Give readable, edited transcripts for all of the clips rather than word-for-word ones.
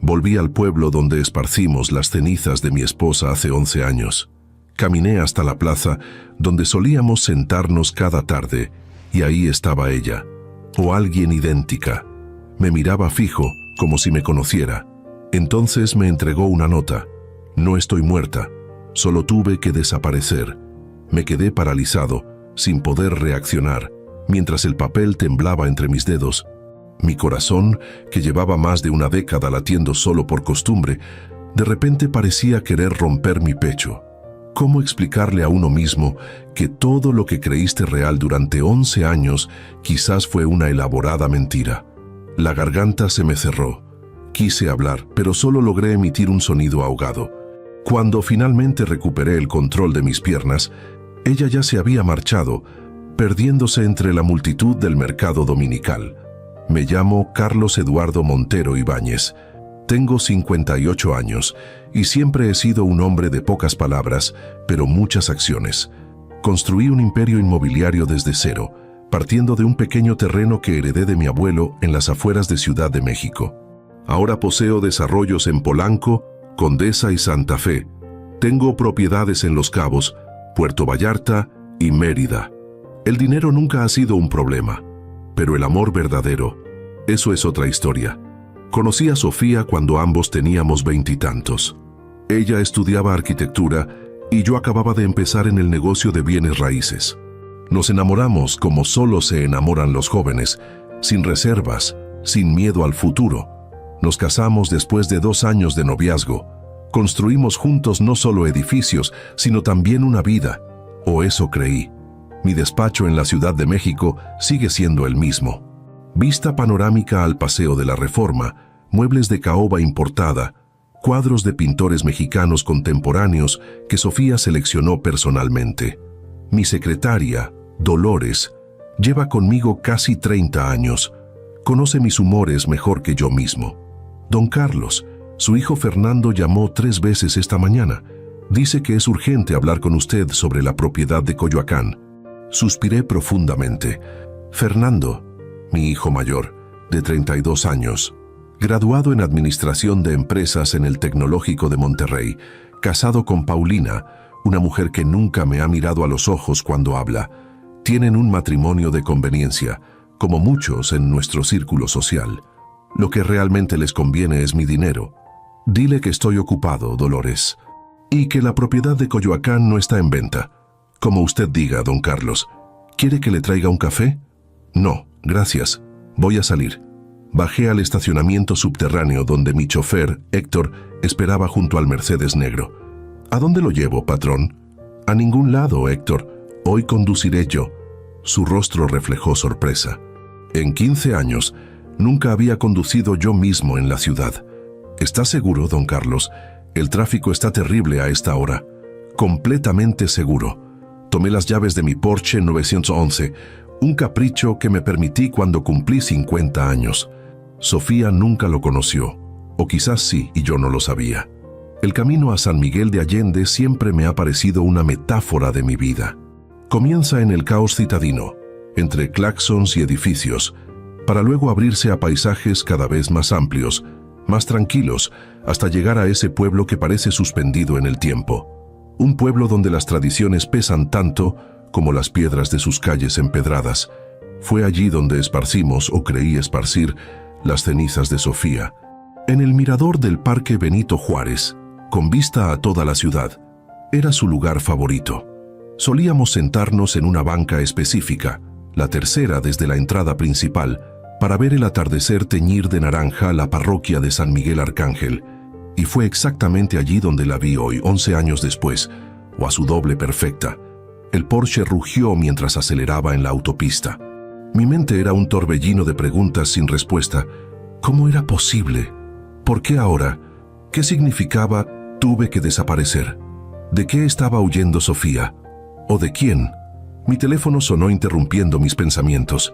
Volví al pueblo donde esparcimos las cenizas de mi esposa hace 11 años. Caminé hasta la plaza donde solíamos sentarnos cada tarde y ahí estaba ella, o alguien idéntica. Me miraba fijo, como si me conociera. Entonces me entregó una nota. No estoy muerta, solo tuve que desaparecer. Me quedé paralizado, sin poder reaccionar, mientras el papel temblaba entre mis dedos. Mi corazón, que llevaba más de una década latiendo solo por costumbre, de repente parecía querer romper mi pecho. ¿Cómo explicarle a uno mismo que todo lo que creíste real durante 11 años quizás fue una elaborada mentira? La garganta se me cerró. Quise hablar, pero solo logré emitir un sonido ahogado. Cuando finalmente recuperé el control de mis piernas, ella ya se había marchado, perdiéndose entre la multitud del mercado dominical. Me llamo Carlos Eduardo Montero Ibáñez. Tengo 58 años y siempre he sido un hombre de pocas palabras, pero muchas acciones. Construí un imperio inmobiliario desde cero, partiendo de un pequeño terreno que heredé de mi abuelo en las afueras de Ciudad de México. Ahora poseo desarrollos en Polanco, Condesa y Santa Fe. Tengo propiedades en Los Cabos, Puerto Vallarta y Mérida. El dinero nunca ha sido un problema, pero el amor verdadero, eso es otra historia. Conocí a Sofía cuando ambos teníamos 20 y tantos. Ella estudiaba arquitectura y yo acababa de empezar en el negocio de bienes raíces. Nos enamoramos como solo se enamoran los jóvenes, sin reservas, sin miedo al futuro. Nos casamos después de 2 años de noviazgo. Construimos juntos no solo edificios, sino también una vida, o eso creí. Mi despacho en la Ciudad de México sigue siendo el mismo. Vista panorámica al Paseo de la Reforma, muebles de caoba importada, cuadros de pintores mexicanos contemporáneos que Sofía seleccionó personalmente. Mi secretaria, Dolores, lleva conmigo casi 30 años. Conoce mis humores mejor que yo mismo. Don Carlos, su hijo Fernando, llamó 3 veces esta mañana. Dice que es urgente hablar con usted sobre la propiedad de Coyoacán. Suspiré profundamente. Fernando, mi hijo mayor, de 32 años, graduado en Administración de Empresas en el Tecnológico de Monterrey, casado con Paulina, una mujer que nunca me ha mirado a los ojos cuando habla. Tienen un matrimonio de conveniencia, como muchos en nuestro círculo social. Lo que realmente les conviene es mi dinero. Dile que estoy ocupado, Dolores, y que la propiedad de Coyoacán no está en venta. Como usted diga, don Carlos. ¿Quiere que le traiga un café? No, gracias. Voy a salir. Bajé al estacionamiento subterráneo donde mi chofer, Héctor, esperaba junto al Mercedes negro. ¿A dónde lo llevo, patrón? A ningún lado, Héctor. Hoy conduciré yo. Su rostro reflejó sorpresa. En 15 años, nunca había conducido yo mismo en la ciudad. ¿Está seguro, don Carlos? El tráfico está terrible a esta hora. Completamente seguro. Tomé las llaves de mi Porsche 911, un capricho que me permití cuando cumplí 50 años. Sofía nunca lo conoció, o quizás sí, y yo no lo sabía. El camino a San Miguel de Allende siempre me ha parecido una metáfora de mi vida. Comienza en el caos citadino, entre claxons y edificios, para luego abrirse a paisajes cada vez más amplios, más tranquilos, hasta llegar a ese pueblo que parece suspendido en el tiempo. Un pueblo donde las tradiciones pesan tanto como las piedras de sus calles empedradas. Fue allí donde esparcimos, o creí esparcir, las cenizas de Sofía. En el mirador del Parque Benito Juárez, con vista a toda la ciudad, era su lugar favorito. Solíamos sentarnos en una banca específica, la tercera desde la entrada principal, para ver el atardecer teñir de naranja la parroquia de San Miguel Arcángel, y fue exactamente allí donde la vi hoy, 11 años después, o a su doble perfecta. El Porsche rugió mientras aceleraba en la autopista. Mi mente era un torbellino de preguntas sin respuesta. ¿Cómo era posible? ¿Por qué ahora? ¿Qué significaba tuve que desaparecer? ¿De qué estaba huyendo Sofía? ¿O de quién? Mi teléfono sonó interrumpiendo mis pensamientos.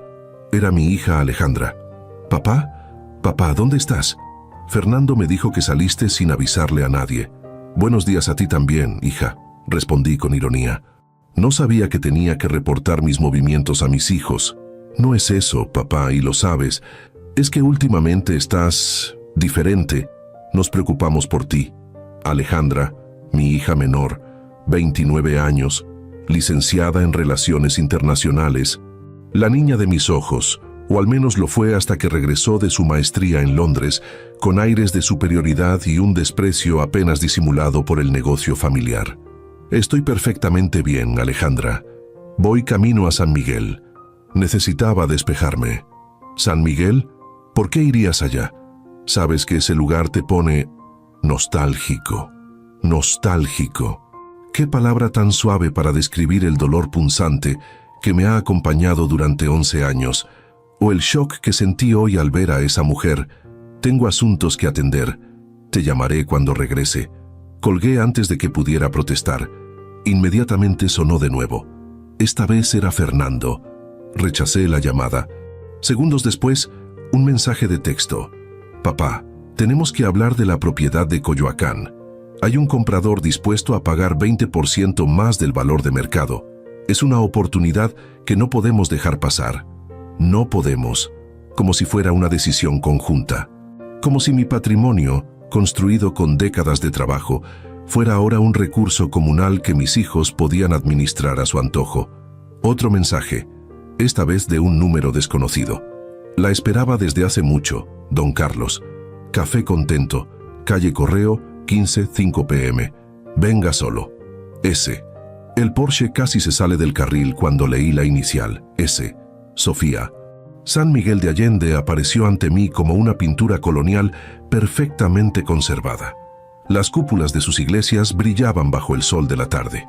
Era mi hija Alejandra. ¿Papá? Papá, ¿dónde estás? Fernando me dijo que saliste sin avisarle a nadie. Buenos días a ti también, hija, respondí con ironía. No sabía que tenía que reportar mis movimientos a mis hijos. No es eso, papá, y lo sabes. Es que últimamente estás diferente. Nos preocupamos por ti. Alejandra, mi hija menor, 29 años, licenciada en Relaciones Internacionales, la niña de mis ojos, o al menos lo fue hasta que regresó de su maestría en Londres, con aires de superioridad y un desprecio apenas disimulado por el negocio familiar. Estoy perfectamente bien, Alejandra. Voy camino a San Miguel. Necesitaba despejarme. ¿San Miguel? ¿Por qué irías allá? Sabes que ese lugar te pone nostálgico. Nostálgico. Qué palabra tan suave para describir el dolor punzante que me ha acompañado durante 11 años, o el shock que sentí hoy al ver a esa mujer. Tengo asuntos que atender. Te llamaré cuando regrese. Colgué antes de que pudiera protestar. Inmediatamente sonó de nuevo. Esta vez era Fernando. Rechacé la llamada. Segundos después, un mensaje de texto. Papá, tenemos que hablar de la propiedad de Coyoacán. Hay un comprador dispuesto a pagar 20% más del valor de mercado. Es una oportunidad que no podemos dejar pasar. No podemos. Como si fuera una decisión conjunta. Como si mi patrimonio, construido con décadas de trabajo, fuera ahora un recurso comunal que mis hijos podían administrar a su antojo. Otro mensaje, esta vez de un número desconocido. La esperaba desde hace mucho, don Carlos. Café Contento, calle Correo, 15:05 p.m. Venga solo. S. El Porsche casi se sale del carril cuando leí la inicial, S. Sofía. San Miguel de Allende apareció ante mí como una pintura colonial perfectamente conservada. Las cúpulas de sus iglesias brillaban bajo el sol de la tarde.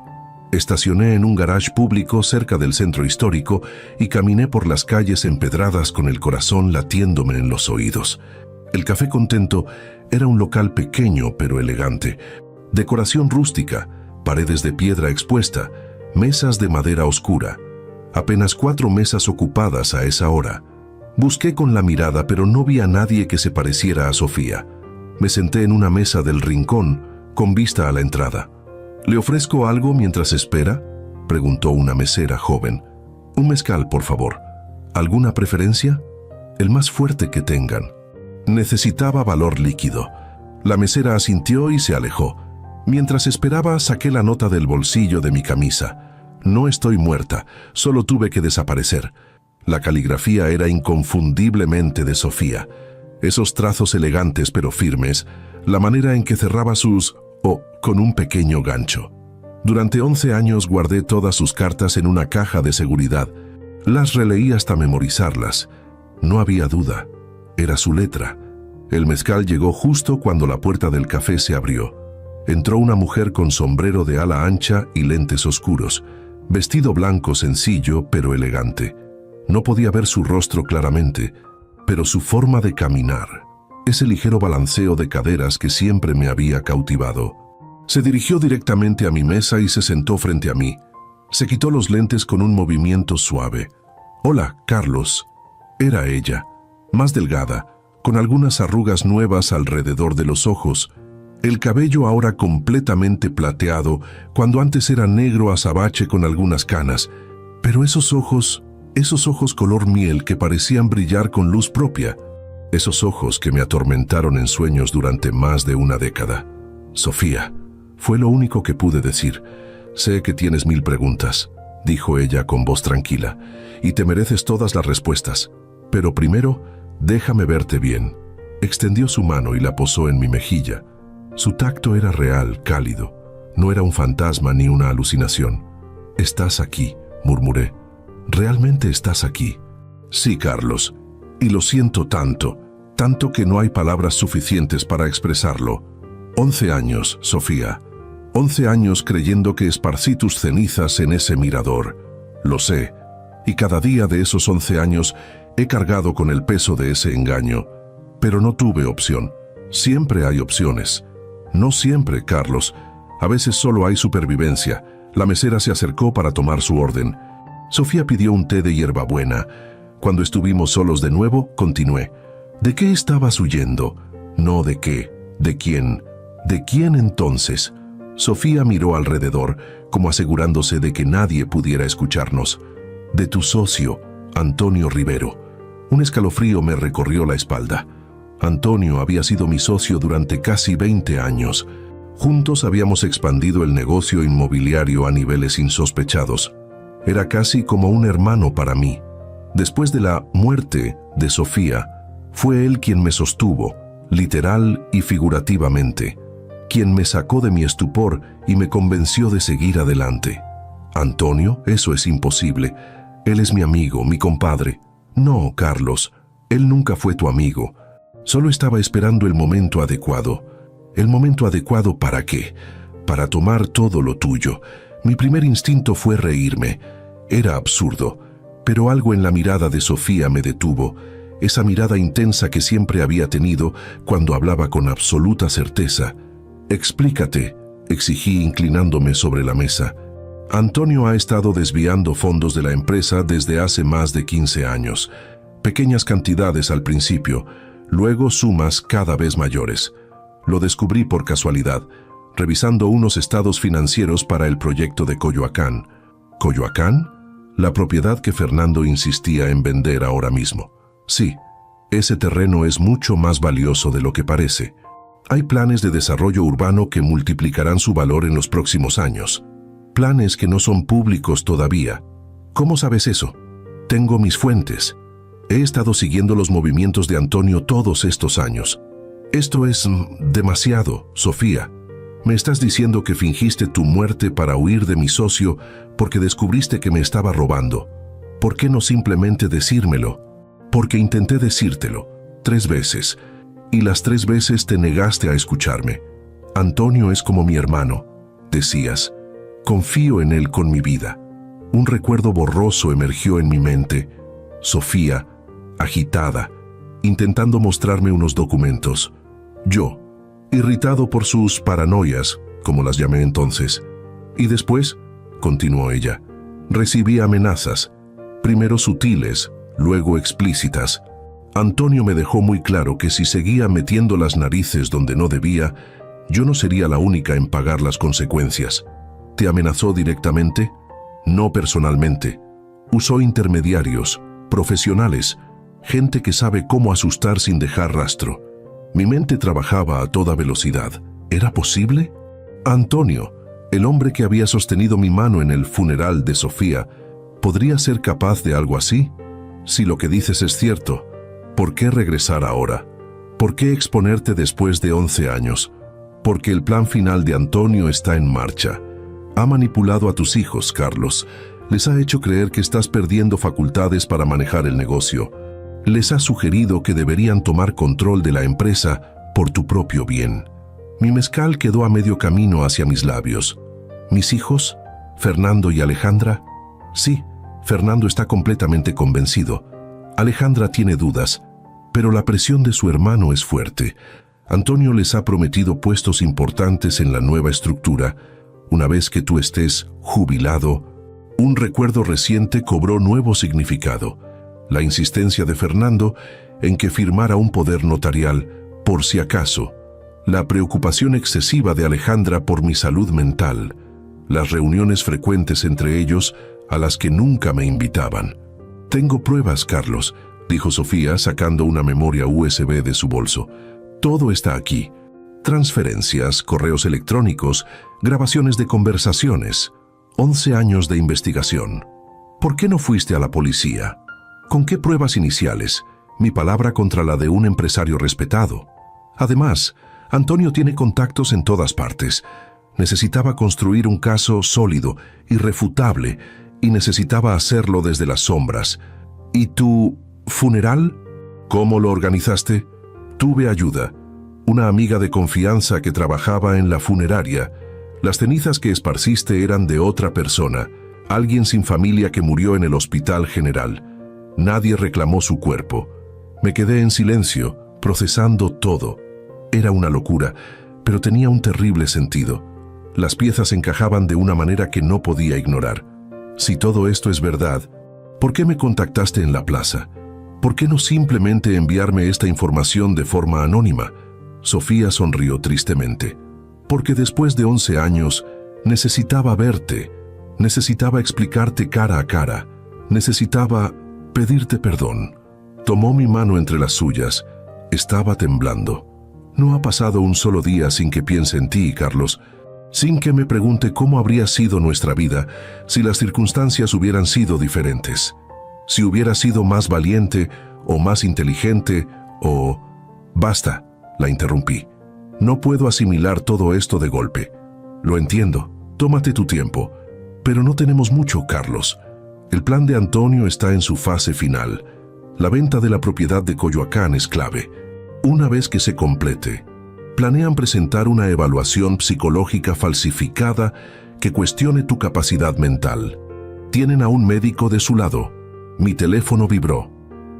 Estacioné en un garage público cerca del centro histórico y caminé por las calles empedradas con el corazón latiéndome en los oídos. El Café Contento era un local pequeño pero elegante. Decoración rústica, paredes de piedra expuesta, mesas de madera oscura. Apenas 4 mesas ocupadas a esa hora. Busqué con la mirada, pero no vi a nadie que se pareciera a Sofía. Me senté en una mesa del rincón, con vista a la entrada. ¿Le ofrezco algo mientras espera?, preguntó una mesera joven. Un mezcal, por favor. ¿Alguna preferencia? El más fuerte que tengan. Necesitaba valor líquido. La mesera asintió y se alejó. Mientras esperaba, saqué la nota del bolsillo de mi camisa. No estoy muerta, solo tuve que desaparecer. La caligrafía era inconfundiblemente de Sofía. Esos trazos elegantes pero firmes, la manera en que cerraba sus con un pequeño gancho. Durante 11 años guardé todas sus cartas en una caja de seguridad. Las releí hasta memorizarlas. No había duda. Era su letra. El mezcal llegó justo cuando la puerta del café se abrió. Entró una mujer con sombrero de ala ancha y lentes oscuros. Vestido blanco sencillo pero elegante. No podía ver su rostro claramente, pero su forma de caminar, ese ligero balanceo de caderas que siempre me había cautivado. Se dirigió directamente a mi mesa y se sentó frente a mí. Se quitó los lentes con un movimiento suave. «Hola, Carlos». Era ella, más delgada, con algunas arrugas nuevas alrededor de los ojos, el cabello ahora completamente plateado, cuando antes era negro azabache con algunas canas, pero esos ojos color miel que parecían brillar con luz propia, esos ojos que me atormentaron en sueños durante más de una década. «Sofía», fue lo único que pude decir. «Sé que tienes 1000 preguntas», dijo ella con voz tranquila, «y te mereces todas las respuestas. Pero primero, déjame verte bien». Extendió su mano y la posó en mi mejilla. Su tacto era real, cálido. No era un fantasma ni una alucinación. «Estás aquí», murmuré. «¿Realmente estás aquí?» «Sí, Carlos. Y lo siento tanto, tanto que no hay palabras suficientes para expresarlo. 11 años, Sofía. 11 años creyendo que esparcí tus cenizas en ese mirador. Lo sé. Y cada día de esos 11 años he cargado con el peso de ese engaño. Pero no tuve opción. Siempre hay opciones. No siempre, Carlos. A veces solo hay supervivencia». La mesera se acercó para tomar su orden. Sofía pidió un té de hierbabuena. Cuando estuvimos solos de nuevo, continué. ¿De qué estabas huyendo? No de qué. ¿De quién? ¿De quién entonces? Sofía miró alrededor, como asegurándose de que nadie pudiera escucharnos. De tu socio, Antonio Rivero. Un escalofrío me recorrió la espalda. Antonio había sido mi socio durante casi 20 años. Juntos habíamos expandido el negocio inmobiliario a niveles insospechados. Era casi como un hermano para mí. Después de la muerte de Sofía, fue él quien me sostuvo, literal y figurativamente, quien me sacó de mi estupor y me convenció de seguir adelante. Antonio, eso es imposible. Él es mi amigo, mi compadre. No, Carlos, él nunca fue tu amigo. Solo estaba esperando el momento adecuado. ¿El momento adecuado para qué? Para tomar todo lo tuyo. Mi primer instinto fue reírme. Era absurdo, pero algo en la mirada de Sofía me detuvo, esa mirada intensa que siempre había tenido cuando hablaba con absoluta certeza. «Explícate», exigí inclinándome sobre la mesa. Antonio ha estado desviando fondos de la empresa desde hace más de 15 años. Pequeñas cantidades al principio, luego sumas cada vez mayores. Lo descubrí por casualidad, revisando unos estados financieros para el proyecto de Coyoacán. ¿Coyoacán? La propiedad que Fernando insistía en vender ahora mismo. Sí, ese terreno es mucho más valioso de lo que parece. Hay planes de desarrollo urbano que multiplicarán su valor en los próximos años. Planes que no son públicos todavía. ¿Cómo sabes eso? Tengo mis fuentes. He estado siguiendo los movimientos de Antonio todos estos años. Esto es demasiado, Sofía. Me estás diciendo que fingiste tu muerte para huir de mi socio porque descubriste que me estaba robando. ¿Por qué no simplemente decírmelo? Porque intenté decírtelo 3 veces, y las 3 veces te negaste a escucharme. Antonio es como mi hermano, decías. Confío en él con mi vida. Un recuerdo borroso emergió en mi mente. Sofía, agitada, intentando mostrarme unos documentos. Yo, irritado por sus paranoias, como las llamé entonces. Y después, continuó ella, recibí amenazas, primero sutiles, luego explícitas. Antonio me dejó muy claro que si seguía metiendo las narices donde no debía, yo no sería la única en pagar las consecuencias. ¿Te amenazó directamente? No personalmente. Usó intermediarios, profesionales, gente que sabe cómo asustar sin dejar rastro. Mi mente trabajaba a toda velocidad. ¿Era posible? Antonio, el hombre que había sostenido mi mano en el funeral de Sofía, ¿podría ser capaz de algo así? Si lo que dices es cierto, ¿por qué regresar ahora? ¿Por qué exponerte después de 11 años? Porque el plan final de Antonio está en marcha. Ha manipulado a tus hijos, Carlos. Les ha hecho creer que estás perdiendo facultades para manejar el negocio. Les ha sugerido que deberían tomar control de la empresa por tu propio bien. Mi mezcal quedó a medio camino hacia mis labios. ¿Mis hijos? ¿Fernando y Alejandra? Sí, Fernando está completamente convencido. Alejandra tiene dudas, pero la presión de su hermano es fuerte. Antonio les ha prometido puestos importantes en la nueva estructura. Una vez que tú estés jubilado, un recuerdo reciente cobró nuevo significado. La insistencia de Fernando en que firmara un poder notarial, por si acaso. La preocupación excesiva de Alejandra por mi salud mental. Las reuniones frecuentes entre ellos a las que nunca me invitaban. Tengo pruebas, Carlos, dijo Sofía sacando una memoria USB de su bolso. Todo está aquí. Transferencias, correos electrónicos, grabaciones de conversaciones. 11 años de investigación. ¿Por qué no fuiste a la policía? ¿Con qué pruebas iniciales? Mi palabra contra la de un empresario respetado. Además, Antonio tiene contactos en todas partes. Necesitaba construir un caso sólido, irrefutable, y necesitaba hacerlo desde las sombras. ¿Y tu funeral? ¿Cómo lo organizaste? Tuve ayuda. Una amiga de confianza que trabajaba en la funeraria. Las cenizas que esparciste eran de otra persona, alguien sin familia que murió en el hospital general. Nadie reclamó su cuerpo. Me quedé en silencio, procesando todo. Era una locura, pero tenía un terrible sentido. Las piezas encajaban de una manera que no podía ignorar. Si todo esto es verdad, ¿por qué me contactaste en la plaza? ¿Por qué no simplemente enviarme esta información de forma anónima? Sofía sonrió tristemente. Porque después de 11 años, necesitaba verte, necesitaba explicarte cara a cara, necesitaba pedirte perdón. Tomó mi mano entre las suyas, Estaba temblando. No ha pasado un solo día sin que piense en ti, Carlos, sin que me pregunte cómo habría sido nuestra vida si las circunstancias hubieran sido diferentes. Si hubiera sido más valiente o más inteligente o... Basta, la interrumpí. No puedo asimilar todo esto de golpe. Lo entiendo, tómate tu tiempo. Pero no tenemos mucho, Carlos. El plan de Antonio está en su fase final. La venta de la propiedad de Coyoacán es clave. Una vez que se complete, planean presentar una evaluación psicológica falsificada que cuestione tu capacidad mental. Tienen a un médico de su lado. Mi teléfono vibró.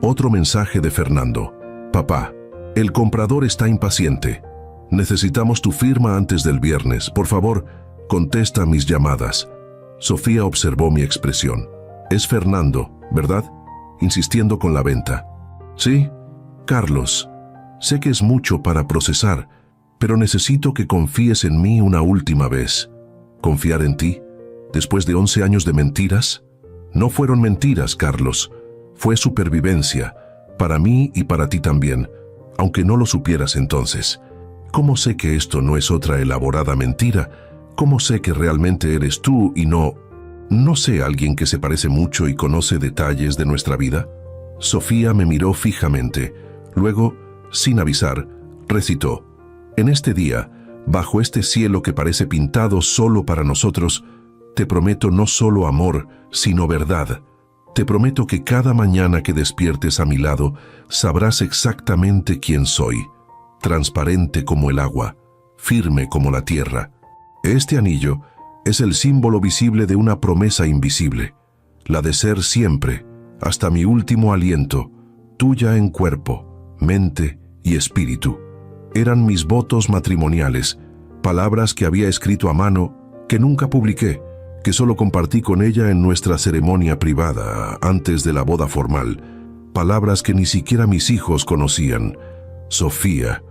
Otro mensaje de Fernando. Papá, el comprador está impaciente. Necesitamos tu firma antes del viernes. Por favor, contesta mis llamadas. Sofía observó mi expresión. Es Fernando, ¿verdad? Insistiendo con la venta. Sí, Carlos. Sé que es mucho para procesar, pero necesito que confíes en mí una última vez. ¿Confiar en ti? ¿Después de 11 años de mentiras? No fueron mentiras, Carlos. Fue supervivencia, para mí y para ti también, aunque no lo supieras entonces. ¿Cómo sé que esto no es otra elaborada mentira? ¿Cómo sé que realmente eres tú y no sé alguien que se parece mucho y conoce detalles de nuestra vida? Sofía me miró fijamente. Luego, sin avisar, recitó. En este día, bajo este cielo que parece pintado solo para nosotros, te prometo no solo amor, sino verdad. Te prometo que cada mañana que despiertes a mi lado, sabrás exactamente quién soy. Transparente como el agua, firme como la tierra. Este anillo es el símbolo visible de una promesa invisible, la de ser siempre, hasta mi último aliento, tuya en cuerpo, mente y espíritu. Eran mis votos matrimoniales, palabras que había escrito a mano, que nunca publiqué, que solo compartí con ella en nuestra ceremonia privada, antes de la boda formal. Palabras que ni siquiera mis hijos conocían. Sofía,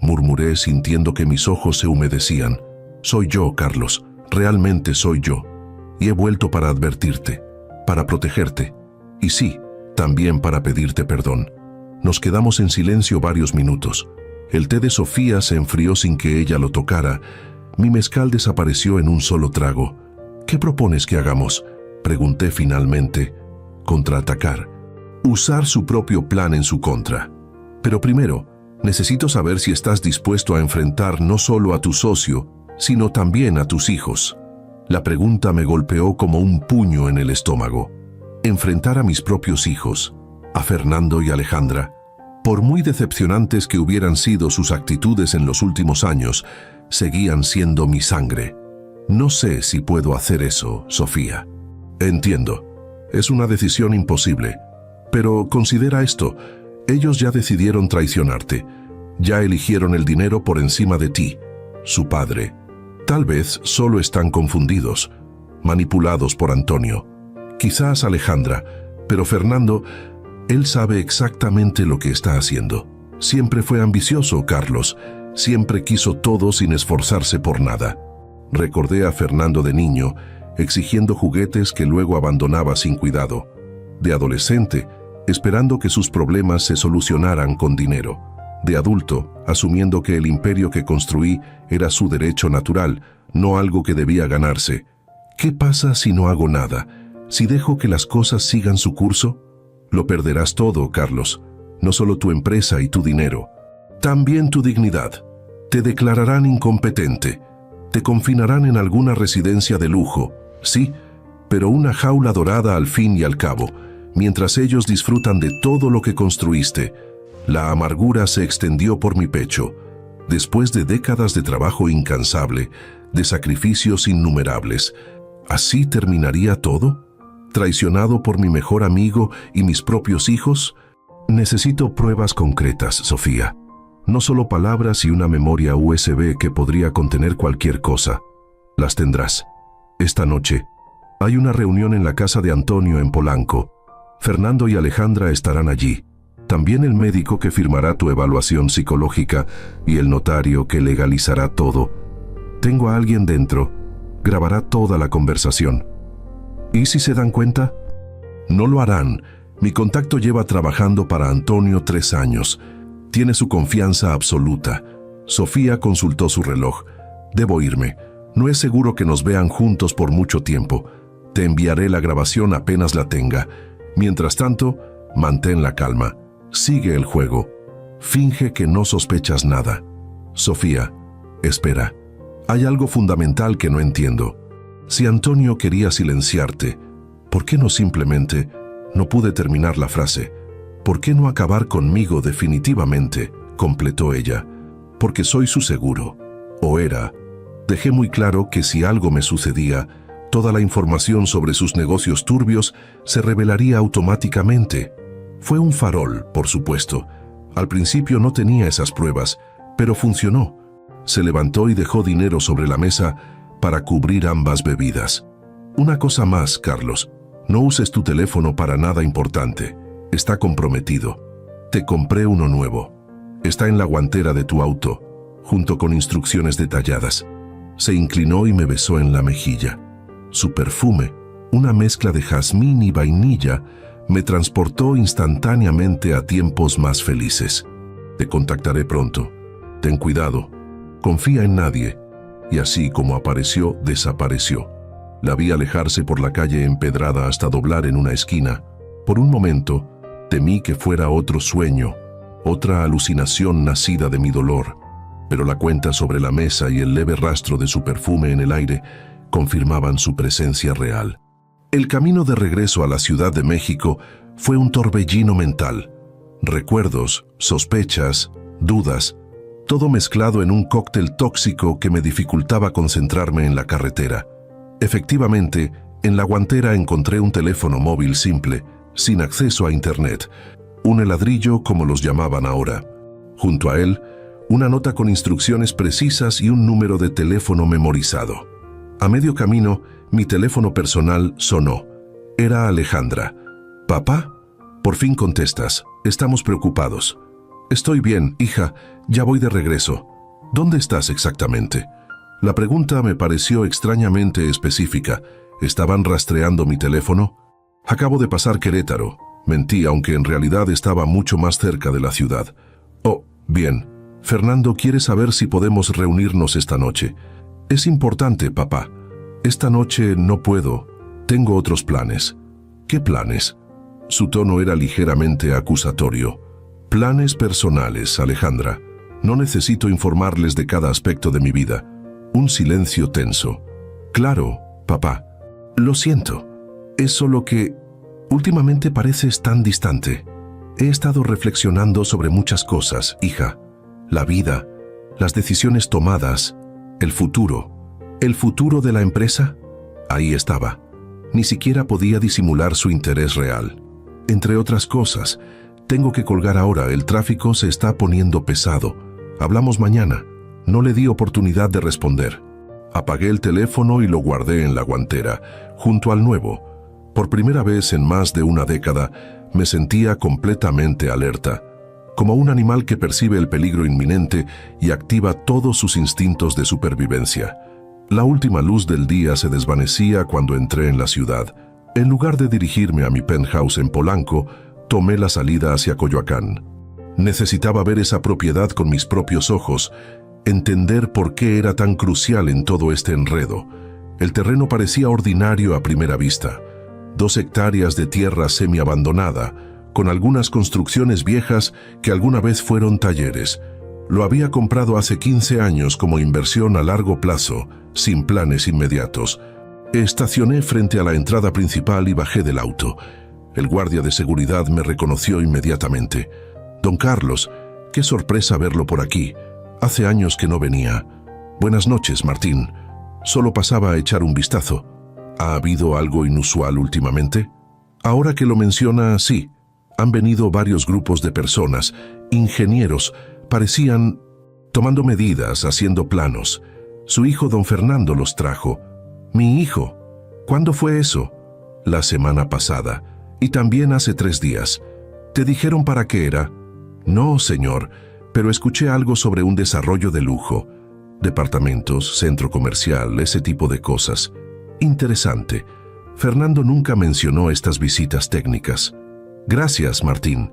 murmuré sintiendo que mis ojos se humedecían. Soy yo, Carlos, realmente soy yo. Y he vuelto para advertirte, para protegerte. Y sí, también para pedirte perdón. Nos quedamos en silencio varios minutos. El té de Sofía se enfrió sin que ella lo tocara. Mi mezcal desapareció en un solo trago. ¿Qué propones que hagamos?, pregunté finalmente. Contraatacar. Usar su propio plan en su contra. Pero primero, necesito saber si estás dispuesto a enfrentar no solo a tu socio, sino también a tus hijos. La pregunta me golpeó como un puño en el estómago. Enfrentar a mis propios hijos, a Fernando y Alejandra. Por muy decepcionantes que hubieran sido sus actitudes en los últimos años, seguían siendo mi sangre. No sé si puedo hacer eso, Sofía. Entiendo. Es una decisión imposible. Pero considera esto. Ellos ya decidieron traicionarte. Ya eligieron el dinero por encima de ti, su padre. Tal vez solo están confundidos, manipulados por Antonio. Quizás Alejandra, pero Fernando, él sabe exactamente lo que está haciendo. Siempre fue ambicioso, Carlos. Siempre quiso todo sin esforzarse por nada. Recordé a Fernando de niño, exigiendo juguetes que luego abandonaba sin cuidado. De adolescente, esperando que sus problemas se solucionaran con dinero. De adulto, asumiendo que el imperio que construí era su derecho natural, no algo que debía ganarse. ¿Qué pasa si no hago nada? ¿Si dejo que las cosas sigan su curso? Lo perderás todo, Carlos. No solo tu empresa y tu dinero. También tu dignidad. Te declararán incompetente. Te confinarán en alguna residencia de lujo. Sí, pero una jaula dorada al fin y al cabo, mientras ellos disfrutan de todo lo que construiste. La amargura se extendió por mi pecho. Después de décadas de trabajo incansable, de sacrificios innumerables, ¿así terminaría todo? ¿Traicionado por mi mejor amigo y mis propios hijos? Necesito pruebas concretas, Sofía. No solo palabras y una memoria USB que podría contener cualquier cosa. Las tendrás. Esta noche hay una reunión en la casa de Antonio en Polanco. Fernando y Alejandra estarán allí. También el médico que firmará tu evaluación psicológica y el notario que legalizará todo. Tengo a alguien dentro. Grabará toda la conversación. ¿Y si se dan cuenta? No lo harán. Mi contacto lleva trabajando para Antonio 3 años. Tiene su confianza absoluta. Sofía consultó su reloj. Debo irme. No es seguro que nos vean juntos por mucho tiempo. Te enviaré la grabación apenas la tenga. Mientras tanto, mantén la calma. Sigue el juego. Finge que no sospechas nada. Sofía, espera. Hay algo fundamental que no entiendo. Si Antonio quería silenciarte, ¿por qué no simplemente? No pude terminar la frase. ¿Por qué no acabar conmigo definitivamente? Completó ella. Porque soy su seguro. O era. Dejé muy claro que si algo me sucedía, toda la información sobre sus negocios turbios se revelaría automáticamente. Fue un farol, por supuesto. Al principio no tenía esas pruebas, pero funcionó. Se levantó y dejó dinero sobre la mesa para cubrir ambas bebidas. Una cosa más, Carlos. No uses tu teléfono para nada importante. Está comprometido. Te compré uno nuevo. Está en la guantera de tu auto, junto con instrucciones detalladas. Se inclinó y me besó en la mejilla. Su perfume, una mezcla de jazmín y vainilla, me transportó instantáneamente a tiempos más felices. Te contactaré pronto. Ten cuidado. Confía en nadie. Y así como apareció, desapareció. La vi alejarse por la calle empedrada hasta doblar en una esquina. Por un momento, temí que fuera otro sueño, otra alucinación nacida de mi dolor. Pero la cuenta sobre la mesa y el leve rastro de su perfume en el aire confirmaban su presencia real. El camino de regreso a la Ciudad de México fue un torbellino mental. Recuerdos, sospechas, dudas, todo mezclado en un cóctel tóxico que me dificultaba concentrarme en la carretera. Efectivamente, en la guantera encontré un teléfono móvil simple, sin acceso a internet, un heladrillo como los llamaban ahora. Junto a él, una nota con instrucciones precisas y un número de teléfono memorizado. A medio camino, mi teléfono personal sonó. Era Alejandra. ¿Papá? Por fin contestas. Estamos preocupados. Estoy bien, hija. Ya voy de regreso. ¿Dónde estás exactamente? La pregunta me pareció extrañamente específica. ¿Estaban rastreando mi teléfono? Acabo de pasar Querétaro. Mentí, aunque en realidad estaba mucho más cerca de la ciudad. Oh, bien. Fernando quiere saber si podemos reunirnos esta noche. Es importante, papá. Esta noche no puedo. Tengo otros planes. ¿Qué planes? Su tono era ligeramente acusatorio. Planes personales, Alejandra. No necesito informarles de cada aspecto de mi vida. Un silencio tenso. Claro, papá. Lo siento. Es solo que últimamente pareces tan distante. He estado reflexionando sobre muchas cosas, hija. La vida, las decisiones tomadas, el futuro. ¿El futuro de la empresa? Ahí estaba. Ni siquiera podía disimular su interés real. Entre otras cosas, tengo que colgar ahora, el tráfico se está poniendo pesado. Hablamos mañana. No le di oportunidad de responder. Apagué el teléfono y lo guardé en la guantera, junto al nuevo. Por primera vez en más de una década, me sentía completamente alerta, como un animal que percibe el peligro inminente y activa todos sus instintos de supervivencia. La última luz del día se desvanecía cuando entré en la ciudad. En lugar de dirigirme a mi penthouse en Polanco, tomé la salida hacia Coyoacán. Necesitaba ver esa propiedad con mis propios ojos, entender por qué era tan crucial en todo este enredo. El terreno parecía ordinario a primera vista. 2 hectáreas de tierra semiabandonada, con algunas construcciones viejas que alguna vez fueron talleres. Lo había comprado hace 15 años como inversión a largo plazo, sin planes inmediatos. Estacioné frente a la entrada principal y bajé del auto. El guardia de seguridad me reconoció inmediatamente. «Don Carlos, qué sorpresa verlo por aquí. Hace años que no venía». «Buenas noches, Martín. Solo pasaba a echar un vistazo». «¿Ha habido algo inusual últimamente?» «Ahora que lo menciona, sí. Han venido varios grupos de personas, ingenieros, parecían tomando medidas, haciendo planos. Su hijo don Fernando los trajo». «¿Mi hijo? ¿Cuándo fue eso?» «La semana pasada. Y también hace 3 días. ¿Te dijeron para qué era?» «No, señor, pero escuché algo sobre un desarrollo de lujo. Departamentos, centro comercial, ese tipo de cosas. Interesante. Fernando nunca mencionó estas visitas técnicas». «Gracias, Martín.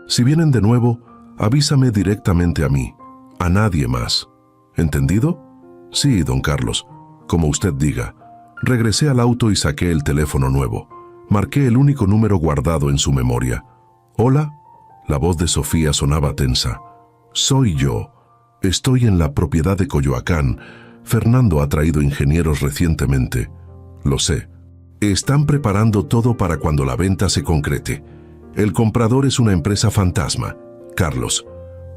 Si vienen de nuevo, Avísame directamente a mí, a nadie más. ¿Entendido? Sí, don Carlos, como usted diga. Regresé al auto y saqué el teléfono nuevo. Marqué el único número guardado en su memoria. ¿Hola? La voz de Sofía sonaba tensa. Soy yo. Estoy en la propiedad de Coyoacán. Fernando ha traído ingenieros recientemente. Lo sé. Están preparando todo para cuando la venta se concrete. El comprador es una empresa fantasma, Carlos.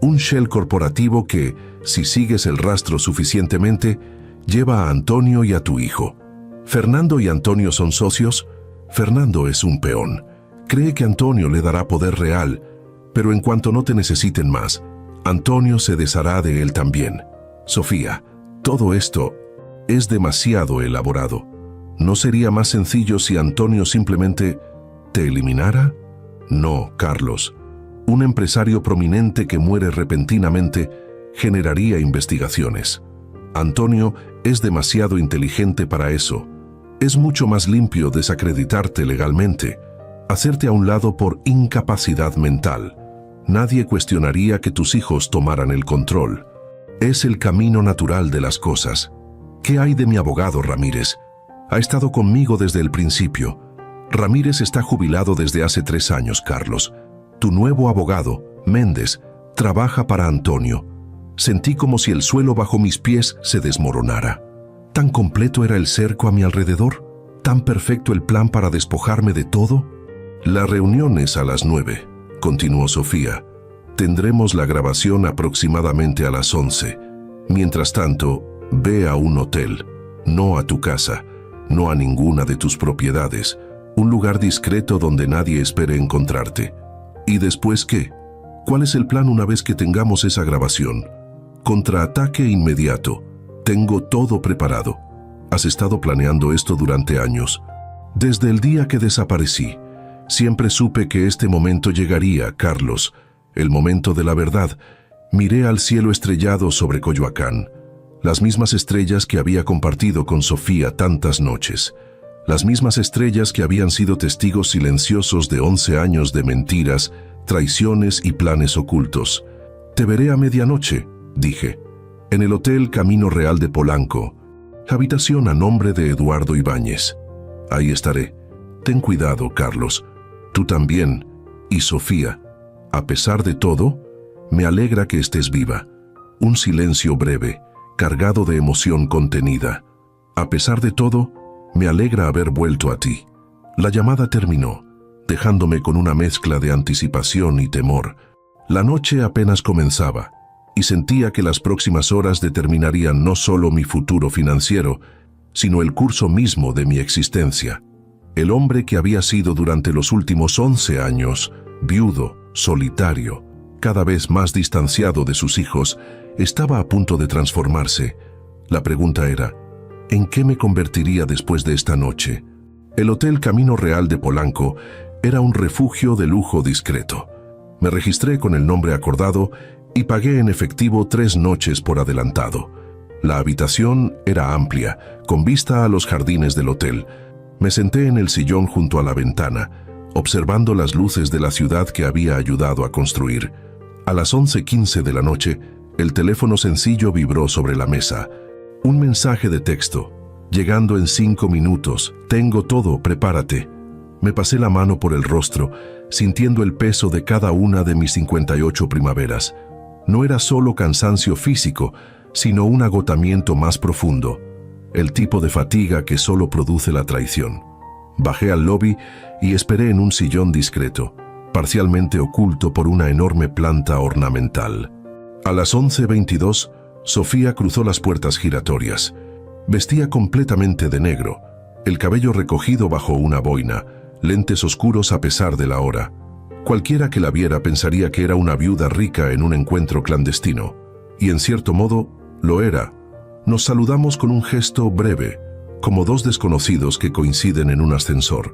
Un shell corporativo que, si sigues el rastro suficientemente, lleva a Antonio y a tu hijo. ¿Fernando y Antonio son socios? Fernando es un peón. Cree que Antonio le dará poder real, pero en cuanto no te necesiten más, Antonio se deshará de él también. Sofía, todo esto es demasiado elaborado. ¿No sería más sencillo si Antonio simplemente te eliminara? No, Carlos. Un empresario prominente que muere repentinamente generaría investigaciones. Antonio es demasiado inteligente para eso. Es mucho más limpio desacreditarte legalmente, hacerte a un lado por incapacidad mental. Nadie cuestionaría que tus hijos tomaran el control. Es el camino natural de las cosas. ¿Qué hay de mi abogado, Ramírez? Ha estado conmigo desde el principio. Ramírez está jubilado desde hace 3 años, Carlos. Tu nuevo abogado, Méndez, trabaja para Antonio. Sentí como si el suelo bajo mis pies se desmoronara. ¿Tan completo era el cerco a mi alrededor? ¿Tan perfecto el plan para despojarme de todo? La reunión es a las 9, continuó Sofía. Tendremos la grabación aproximadamente a las 11. Mientras tanto, ve a un hotel, no a tu casa, no a ninguna de tus propiedades, un lugar discreto donde nadie espere encontrarte. ¿Y después qué? ¿Cuál es el plan una vez que tengamos esa grabación? Contraataque inmediato. Tengo todo preparado. Has estado planeando esto durante años. Desde el día que desaparecí, siempre supe que este momento llegaría, Carlos. El momento de la verdad. Miré al cielo estrellado sobre Coyoacán. Las mismas estrellas que había compartido con Sofía tantas noches. Las mismas estrellas que habían sido testigos silenciosos de 11 años de mentiras, traiciones y planes ocultos. Te veré a medianoche, dije, en el Hotel Camino Real de Polanco, habitación a nombre de Eduardo Ibáñez. Ahí estaré. Ten cuidado, Carlos. Tú también. Y Sofía, a pesar de todo, me alegra que estés viva. Un silencio breve, cargado de emoción contenida. A pesar de todo, me alegra haber vuelto a ti. La llamada terminó, dejándome con una mezcla de anticipación y temor. La noche apenas comenzaba, y sentía que las próximas horas determinarían no solo mi futuro financiero, sino el curso mismo de mi existencia. El hombre que había sido durante los últimos 11 años, viudo, solitario, cada vez más distanciado de sus hijos, estaba a punto de transformarse. La pregunta era, ¿en qué me convertiría después de esta noche? El Hotel Camino Real de Polanco era un refugio de lujo discreto. Me registré con el nombre acordado y pagué en efectivo 3 noches por adelantado. La habitación era amplia, con vista a los jardines del hotel. Me senté en el sillón junto a la ventana, observando las luces de la ciudad que había ayudado a construir. A las 11:15 de la noche, el teléfono sencillo vibró sobre la mesa. Un mensaje de texto. Llegando en 5 minutos. Tengo todo, prepárate. Me pasé la mano por el rostro, sintiendo el peso de cada una de mis 58 primaveras. No era solo cansancio físico, sino un agotamiento más profundo. El tipo de fatiga que solo produce la traición. Bajé al lobby y esperé en un sillón discreto, parcialmente oculto por una enorme planta ornamental. A las 11:22, Sofía cruzó las puertas giratorias. Vestía completamente de negro, el cabello recogido bajo una boina, lentes oscuros a pesar de la hora. Cualquiera que la viera pensaría que era una viuda rica en un encuentro clandestino, y en cierto modo, lo era. Nos saludamos con un gesto breve, como 2 desconocidos que coinciden en un ascensor.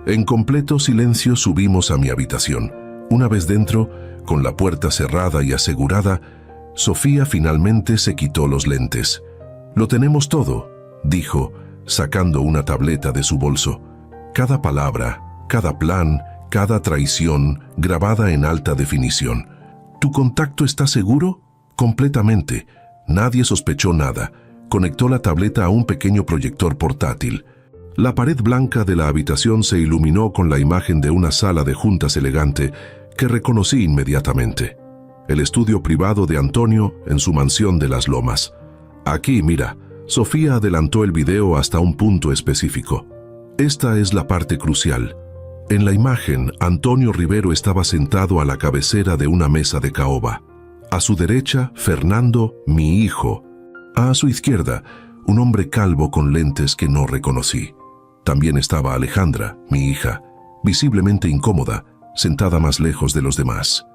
En completo silencio subimos a mi habitación. Una vez dentro, con la puerta cerrada y asegurada, Sofía finalmente se quitó los lentes. «Lo tenemos todo», dijo, sacando una tableta de su bolso. Cada palabra, cada plan, cada traición grabada en alta definición. ¿Tu contacto está seguro? Completamente. Nadie sospechó nada. Conectó la tableta a un pequeño proyector portátil. La pared blanca de la habitación se iluminó con la imagen de una sala de juntas elegante que reconocí inmediatamente. El estudio privado de Antonio en su mansión de Las Lomas. Aquí, mira, Sofía adelantó el video hasta un punto específico. Esta es la parte crucial. En la imagen, Antonio Rivero estaba sentado a la cabecera de una mesa de caoba. A su derecha, Fernando, mi hijo. A su izquierda, un hombre calvo con lentes que no reconocí. También estaba Alejandra, mi hija, visiblemente incómoda, sentada más lejos de los demás.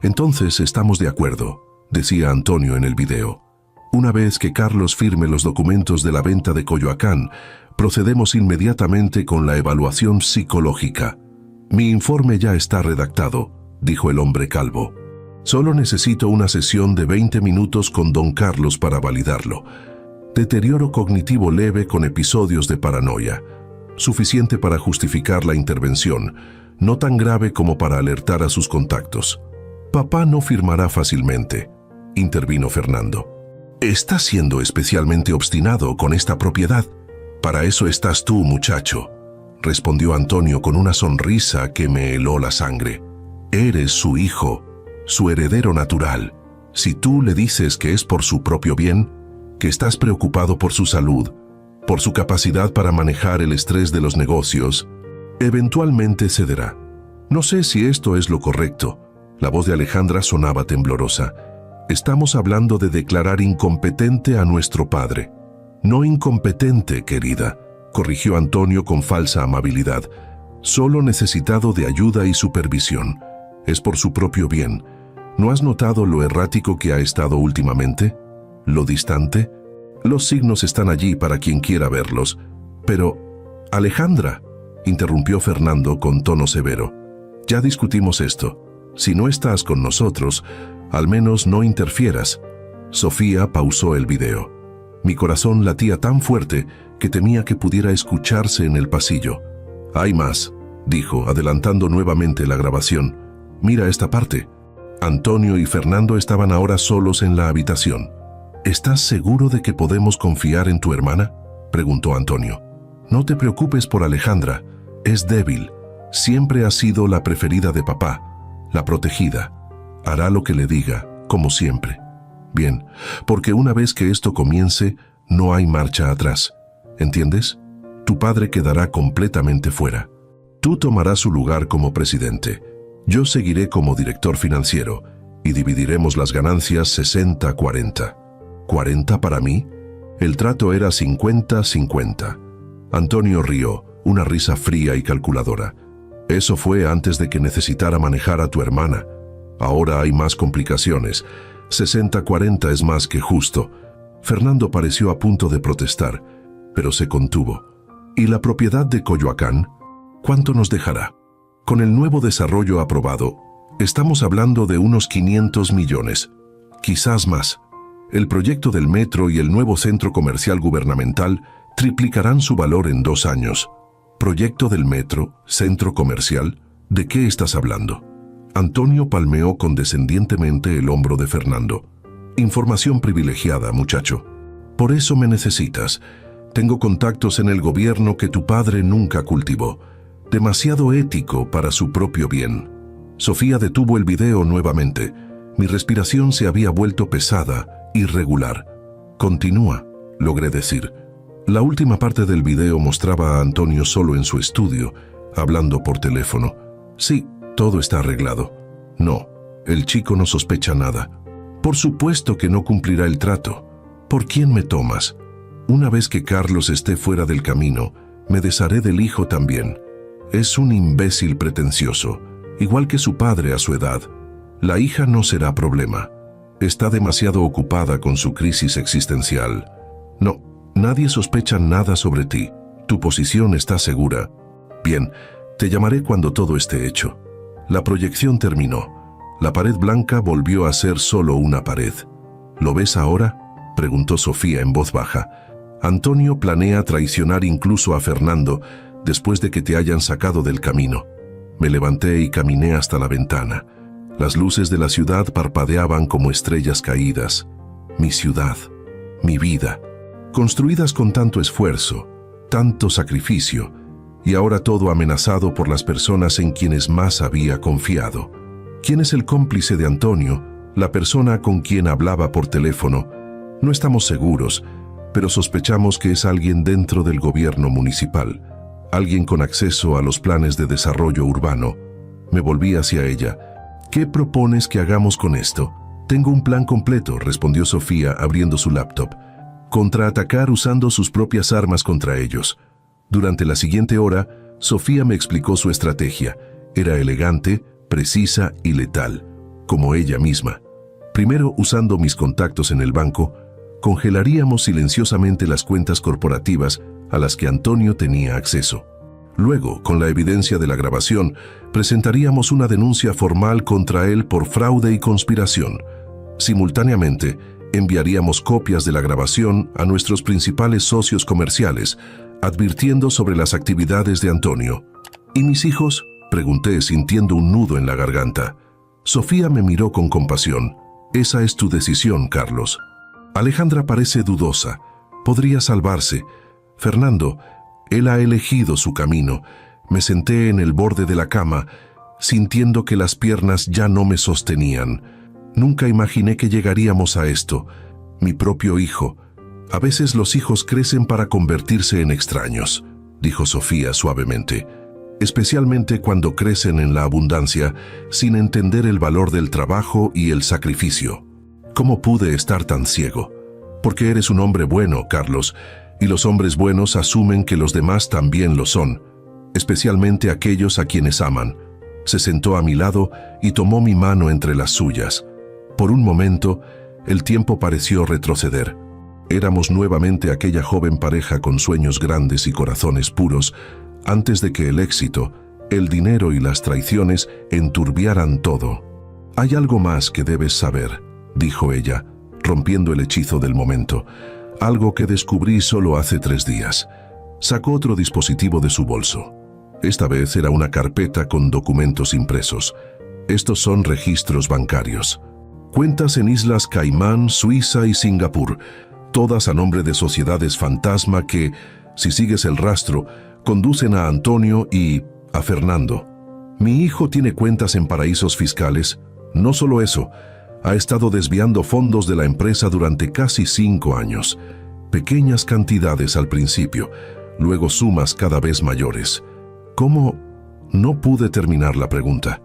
Entonces estamos de acuerdo, decía Antonio en el video. Una vez que Carlos firme los documentos de la venta de Coyoacán, procedemos inmediatamente con la evaluación psicológica. Mi informe ya está redactado, dijo el hombre calvo. Solo necesito una sesión de 20 minutos con don Carlos para validarlo. Deterioro cognitivo leve con episodios de paranoia. Suficiente para justificar la intervención, no tan grave como para alertar a sus contactos. Papá no firmará fácilmente, intervino Fernando. Estás siendo especialmente obstinado con esta propiedad. Para eso estás tú, muchacho, respondió Antonio con una sonrisa que me heló la sangre. Eres su hijo, su heredero natural. Si tú le dices que es por su propio bien, que estás preocupado por su salud, por su capacidad para manejar el estrés de los negocios, eventualmente cederá. No sé si esto es lo correcto. La voz de Alejandra sonaba temblorosa. Estamos hablando de declarar incompetente a nuestro padre. No incompetente, querida, corrigió Antonio con falsa amabilidad. Solo necesitado de ayuda y supervisión. Es por su propio bien. ¿No has notado lo errático que ha estado últimamente? ¿Lo distante? Los signos están allí para quien quiera verlos. Pero, Alejandra, interrumpió Fernando con tono severo. Ya discutimos esto. Si no estás con nosotros, al menos no interfieras. Sofía pausó el video. Mi corazón latía tan fuerte que temía que pudiera escucharse en el pasillo. Hay más, dijo, adelantando nuevamente la grabación. Mira esta parte. Antonio y Fernando estaban ahora solos en la habitación. ¿Estás seguro de que podemos confiar en tu hermana?, preguntó Antonio. No te preocupes por Alejandra. Es débil. Siempre ha sido la preferida de papá, la protegida. Hará lo que le diga, como siempre. Bien, porque una vez que esto comience, no hay marcha atrás. ¿Entiendes? Tu padre quedará completamente fuera. Tú tomarás su lugar como presidente. Yo seguiré como director financiero y dividiremos las ganancias 60-40. ¿40 para mí? El trato era 50-50. Antonio rió, una risa fría y calculadora. Eso fue antes de que necesitara manejar a tu hermana. Ahora hay más complicaciones. 60-40 es más que justo. Fernando pareció a punto de protestar, pero se contuvo. ¿Y la propiedad de Coyoacán? ¿Cuánto nos dejará? Con el nuevo desarrollo aprobado, estamos hablando de unos 500 millones, quizás más. El proyecto del metro y el nuevo centro comercial gubernamental triplicarán su valor en 2 años. ¿Proyecto del metro, centro comercial? ¿De qué estás hablando? Antonio palmeó condescendientemente el hombro de Fernando. Información privilegiada, muchacho. Por eso me necesitas. Tengo contactos en el gobierno que tu padre nunca cultivó. Demasiado ético para su propio bien. Sofía detuvo el video nuevamente. Mi respiración se había vuelto pesada, irregular. Continúa, logré decir. La última parte del video mostraba a Antonio solo en su estudio, hablando por teléfono. Sí, todo está arreglado. No, el chico no sospecha nada. Por supuesto que no cumplirá el trato. ¿Por quién me tomas? Una vez que Carlos esté fuera del camino, me desharé del hijo también. Es un imbécil pretencioso, igual que su padre a su edad. La hija no será problema. Está demasiado ocupada con su crisis existencial. No, nadie sospecha nada sobre ti. Tu posición está segura. Bien, te llamaré cuando todo esté hecho. La proyección terminó. La pared blanca volvió a ser solo una pared. ¿Lo ves ahora?, preguntó Sofía en voz baja. Antonio planea traicionar incluso a Fernando después de que te hayan sacado del camino. Me levanté y caminé hasta la ventana. Las luces de la ciudad parpadeaban como estrellas caídas. Mi ciudad, mi vida, construidas con tanto esfuerzo, tanto sacrificio, y ahora todo amenazado por las personas en quienes más había confiado. ¿Quién es el cómplice de Antonio, la persona con quien hablaba por teléfono? No estamos seguros, pero sospechamos que es alguien dentro del gobierno municipal, alguien con acceso a los planes de desarrollo urbano. Me volví hacia ella. ¿Qué propones que hagamos con esto? Tengo un plan completo, respondió Sofía abriendo su laptop. Contraatacar usando sus propias armas contra ellos. Durante la siguiente hora, Sofía me explicó su estrategia. Era elegante, precisa y letal, como ella misma. Primero, usando mis contactos en el banco, congelaríamos silenciosamente las cuentas corporativas a las que Antonio tenía acceso. Luego, con la evidencia de la grabación, presentaríamos una denuncia formal contra él por fraude y conspiración. Simultáneamente, enviaríamos copias de la grabación a nuestros principales socios comerciales, advirtiendo sobre las actividades de Antonio. ¿Y mis hijos?, pregunté sintiendo un nudo en la garganta. Sofía me miró con compasión. Esa es tu decisión, Carlos. Alejandra parece dudosa. Podría salvarse. Fernando, él ha elegido su camino. Me senté en el borde de la cama, sintiendo que las piernas ya no me sostenían. Nunca imaginé que llegaríamos a esto. Mi propio hijo. A veces los hijos crecen para convertirse en extraños, dijo Sofía suavemente. Especialmente cuando crecen en la abundancia, sin entender el valor del trabajo y el sacrificio. ¿Cómo pude estar tan ciego? Porque eres un hombre bueno, Carlos, y los hombres buenos asumen que los demás también lo son, especialmente aquellos a quienes aman. Se sentó a mi lado y tomó mi mano entre las suyas. Por un momento, el tiempo pareció retroceder. Éramos nuevamente aquella joven pareja con sueños grandes y corazones puros, antes de que el éxito, el dinero y las traiciones enturbiaran todo. Hay algo más que debes saber, dijo ella, rompiendo el hechizo del momento. Algo que descubrí solo hace 3 días. Sacó otro dispositivo de su bolso. Esta vez era una carpeta con documentos impresos. Estos son registros bancarios. Cuentas en Islas Caimán, Suiza y Singapur, todas a nombre de sociedades fantasma que, si sigues el rastro, conducen a Antonio y a Fernando. Mi hijo tiene cuentas en paraísos fiscales. No solo eso, ha estado desviando fondos de la empresa durante casi 5 años. Pequeñas cantidades al principio, luego sumas cada vez mayores. ¿Cómo? No pude terminar la pregunta.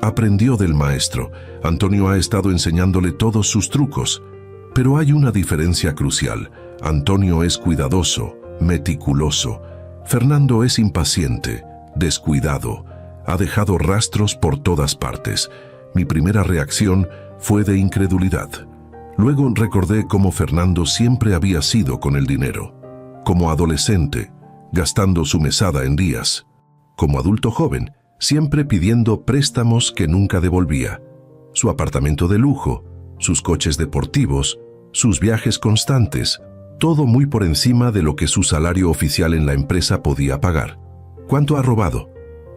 Aprendió del maestro. Antonio ha estado enseñándole todos sus trucos. Pero hay una diferencia crucial. Antonio es cuidadoso, meticuloso. Fernando es impaciente, descuidado. Ha dejado rastros por todas partes. Mi primera reacción fue de incredulidad. Luego recordé cómo Fernando siempre había sido con el dinero. Como adolescente, gastando su mesada en días. Como adulto joven, siempre pidiendo préstamos que nunca devolvía. Su apartamento de lujo, sus coches deportivos, sus viajes constantes, todo muy por encima de lo que su salario oficial en la empresa podía pagar. ¿Cuánto ha robado?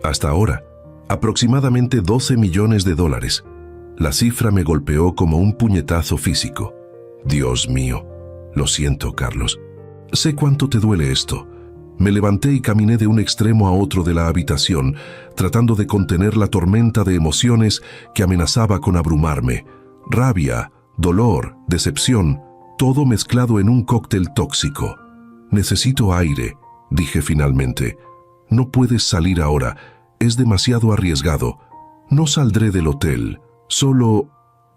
Hasta ahora, aproximadamente $12 millones. La cifra me golpeó como un puñetazo físico. Dios mío, lo siento, Carlos. Sé cuánto te duele esto. Me levanté y caminé de un extremo a otro de la habitación, tratando de contener la tormenta de emociones que amenazaba con abrumarme. Rabia, dolor, decepción, todo mezclado en un cóctel tóxico. Necesito aire, dije finalmente. No puedes salir ahora, es demasiado arriesgado. No saldré del hotel, solo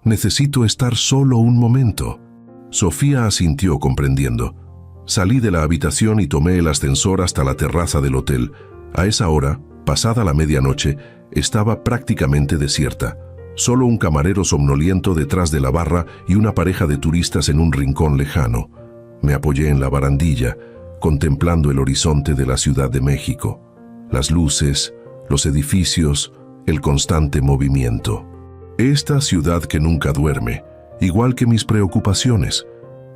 necesito estar solo un momento. Sofía asintió comprendiendo. Salí de la habitación y tomé el ascensor hasta la terraza del hotel. A esa hora, pasada la medianoche, estaba prácticamente desierta. Solo un camarero somnoliento detrás de la barra y una pareja de turistas en un rincón lejano. Me apoyé en la barandilla, contemplando el horizonte de la Ciudad de México. Las luces, los edificios, el constante movimiento. Esta ciudad que nunca duerme, igual que mis preocupaciones.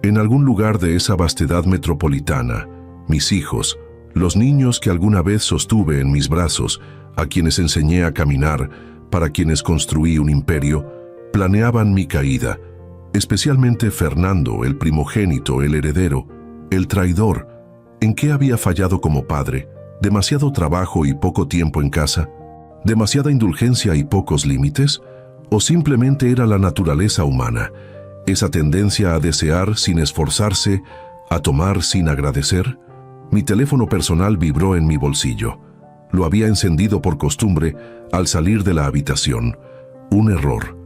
En algún lugar de esa vastedad metropolitana, mis hijos, los niños que alguna vez sostuve en mis brazos, a quienes enseñé a caminar, para quienes construí un imperio, planeaban mi caída, especialmente Fernando, el primogénito, el heredero, el traidor. ¿En qué había fallado como padre? ¿Demasiado trabajo y poco tiempo en casa? ¿Demasiada indulgencia y pocos límites? ¿O simplemente era la naturaleza humana, esa tendencia a desear sin esforzarse, a tomar sin agradecer? Mi teléfono personal vibró en mi bolsillo. Lo había encendido por costumbre al salir de la habitación. Un error.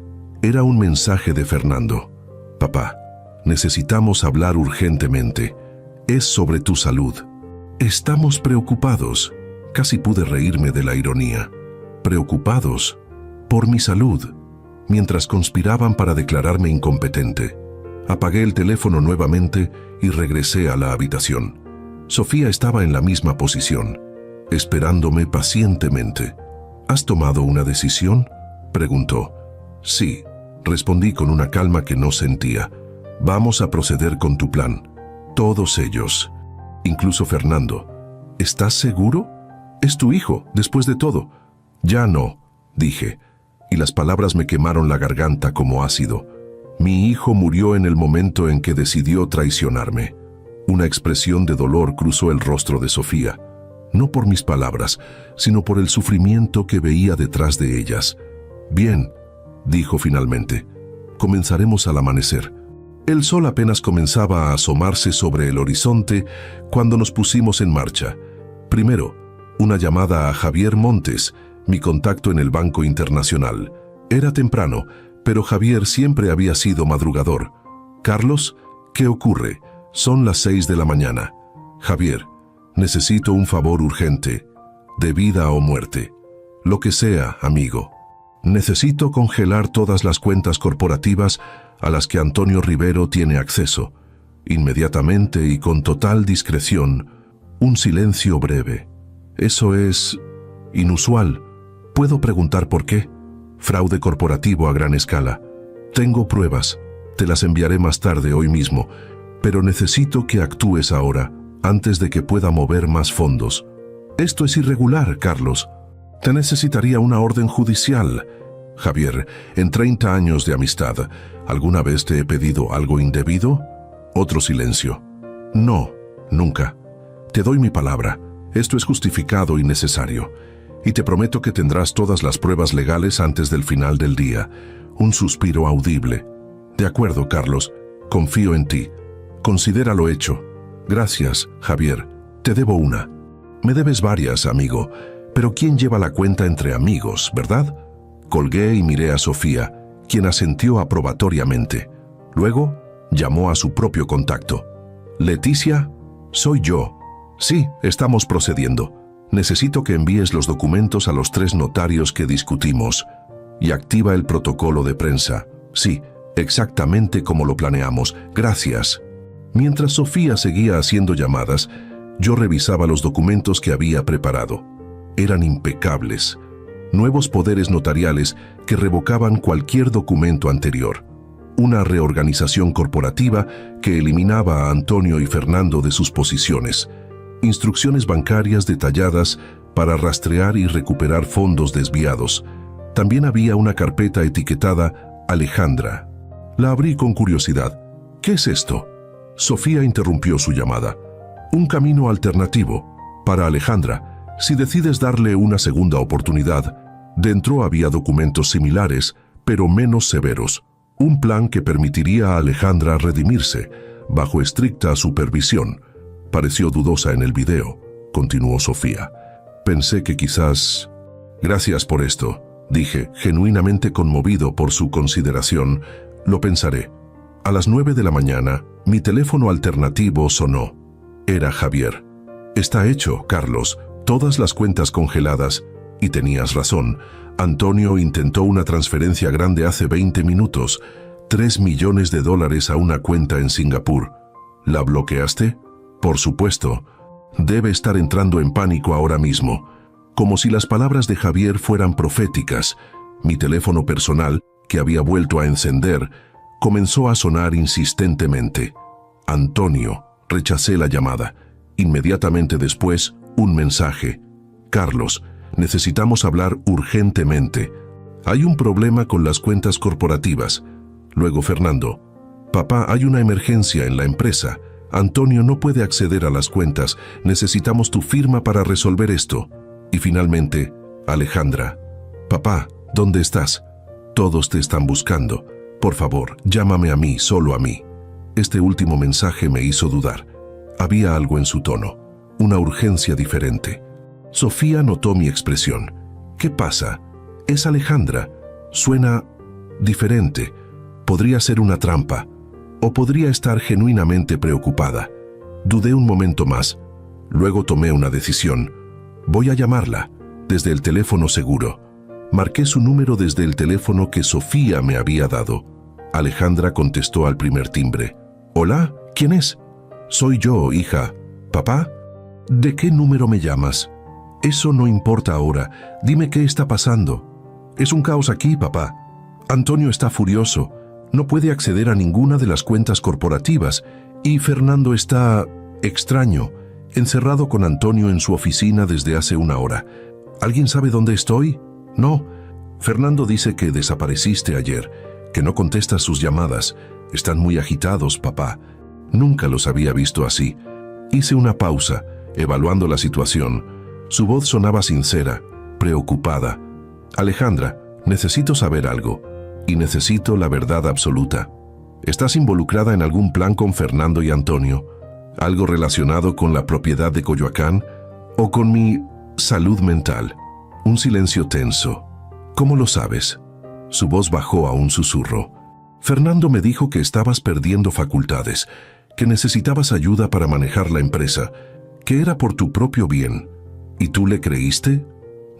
Era un mensaje de Fernando. Papá, necesitamos hablar urgentemente. Es sobre tu salud. Estamos preocupados. Casi pude reírme de la ironía. Preocupados por mi salud, mientras conspiraban para declararme incompetente. Apagué el teléfono nuevamente y regresé a la habitación. Sofía estaba en la misma posición, esperándome pacientemente. ¿Has tomado una decisión?, preguntó. Sí, respondí con una calma que no sentía. Vamos a proceder con tu plan. Todos ellos, incluso Fernando. ¿Estás seguro? Es tu hijo, después de todo. Ya no, dije, y las palabras me quemaron la garganta como ácido. Mi hijo murió en el momento en que decidió traicionarme. Una expresión de dolor cruzó el rostro de Sofía, no por mis palabras, sino por el sufrimiento que veía detrás de ellas. Bien, dijo finalmente, comenzaremos al amanecer. El sol apenas comenzaba a asomarse sobre el horizonte cuando nos pusimos en marcha. Primero, una llamada a Javier Montes, mi contacto en el Banco Internacional. Era temprano, pero Javier siempre había sido madrugador. Carlos, ¿qué ocurre? Son las 6 de la mañana. Javier, necesito un favor urgente, de vida o muerte. Lo que sea, amigo. Necesito congelar todas las cuentas corporativas a las que Antonio Rivero tiene acceso. Inmediatamente y con total discreción, un silencio breve. Eso es inusual. ¿Puedo preguntar por qué? Fraude corporativo a gran escala. Tengo pruebas. Te las enviaré más tarde hoy mismo, pero necesito que actúes ahora, antes de que pueda mover más fondos. Esto es irregular, Carlos. Te necesitaría una orden judicial. Javier, en 30 años de amistad, ¿alguna vez te he pedido algo indebido? Otro silencio. No, nunca. Te doy mi palabra. Esto es justificado y necesario. Y te prometo que tendrás todas las pruebas legales antes del final del día. Un suspiro audible. De acuerdo, Carlos. Confío en ti. Considera lo hecho. Gracias, Javier. Te debo una. Me debes varias, amigo. Pero ¿quién lleva la cuenta entre amigos, verdad? Colgué y miré a Sofía, quien asintió aprobatoriamente. Luego, llamó a su propio contacto. «Leticia, soy yo. Sí, estamos procediendo. Necesito que envíes los documentos a los 3 notarios que discutimos. Y activa el protocolo de prensa. Sí, exactamente como lo planeamos. Gracias». Mientras Sofía seguía haciendo llamadas, yo revisaba los documentos que había preparado. Eran impecables. Nuevos poderes notariales que revocaban cualquier documento anterior. Una reorganización corporativa que eliminaba a Antonio y Fernando de sus posiciones. Instrucciones bancarias detalladas para rastrear y recuperar fondos desviados. También había una carpeta etiquetada Alejandra. La abrí con curiosidad. ¿Qué es esto? Sofía interrumpió su llamada. Un camino alternativo para Alejandra. Si decides darle una segunda oportunidad, dentro había documentos similares, pero menos severos. Un plan que permitiría a Alejandra redimirse, bajo estricta supervisión. Pareció dudosa en el video, continuó Sofía. Pensé que quizás... Gracias por esto, dije, genuinamente conmovido por su consideración. Lo pensaré. A las 9 de la mañana, mi teléfono alternativo sonó. Era Javier. Está hecho, Carlos. Todas las cuentas congeladas. Y tenías razón. Antonio intentó una transferencia grande hace 20 minutos. $3 millones a una cuenta en Singapur. ¿La bloqueaste? Por supuesto. Debe estar entrando en pánico ahora mismo. Como si las palabras de Javier fueran proféticas. Mi teléfono personal, que había vuelto a encender, comenzó a sonar insistentemente. Antonio. Rechacé la llamada. Inmediatamente después, un mensaje. Carlos, necesitamos hablar urgentemente. Hay un problema con las cuentas corporativas. Luego Fernando: papá, hay una emergencia en la empresa. Antonio no puede acceder a las cuentas. Necesitamos tu firma para resolver esto. Y finalmente, Alejandra: papá, ¿dónde estás? Todos te están buscando. Por favor, llámame a mí, solo a mí. Este último mensaje me hizo dudar. Había algo en su tono, una urgencia diferente. Sofía notó mi expresión. ¿Qué pasa? Es Alejandra. Suena diferente. Podría ser una trampa, o podría estar genuinamente preocupada. Dudé un momento más. Luego tomé una decisión. Voy a llamarla, desde el teléfono seguro. Marqué su número desde el teléfono que Sofía me había dado. Alejandra contestó al primer timbre. «Hola, ¿quién es?» «Soy yo, hija». «¿Papá? ¿De qué número me llamas?» «Eso no importa ahora. Dime qué está pasando». «Es un caos aquí, papá. Antonio está furioso. No puede acceder a ninguna de las cuentas corporativas y Fernando está extraño, encerrado con Antonio en su oficina desde hace una hora. ¿Alguien sabe dónde estoy?» «No. Fernando dice que desapareciste ayer, que no contestas sus llamadas. Están muy agitados, papá». Nunca los había visto así. Hice una pausa, evaluando la situación. Su voz sonaba sincera, preocupada. «Alejandra, necesito saber algo, y necesito la verdad absoluta. ¿Estás involucrada en algún plan con Fernando y Antonio? ¿Algo relacionado con la propiedad de Coyoacán o con mi salud mental?» Un silencio tenso. «¿Cómo lo sabes?» Su voz bajó a un susurro. «Fernando me dijo que estabas perdiendo facultades, que necesitabas ayuda para manejar la empresa, que era por tu propio bien. ¿Y tú le creíste?»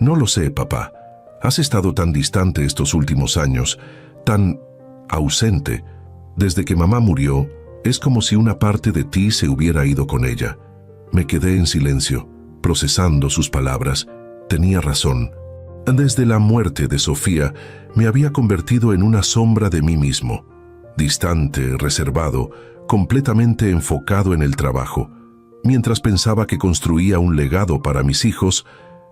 «No lo sé, papá. Has estado tan distante estos últimos años, tan ausente. Desde que mamá murió, es como si una parte de ti se hubiera ido con ella». Me quedé en silencio, procesando sus palabras. Tenía razón. Desde la muerte de Sofía, me había convertido en una sombra de mí mismo. Distante, reservado, completamente enfocado en el trabajo. Mientras pensaba que construía un legado para mis hijos,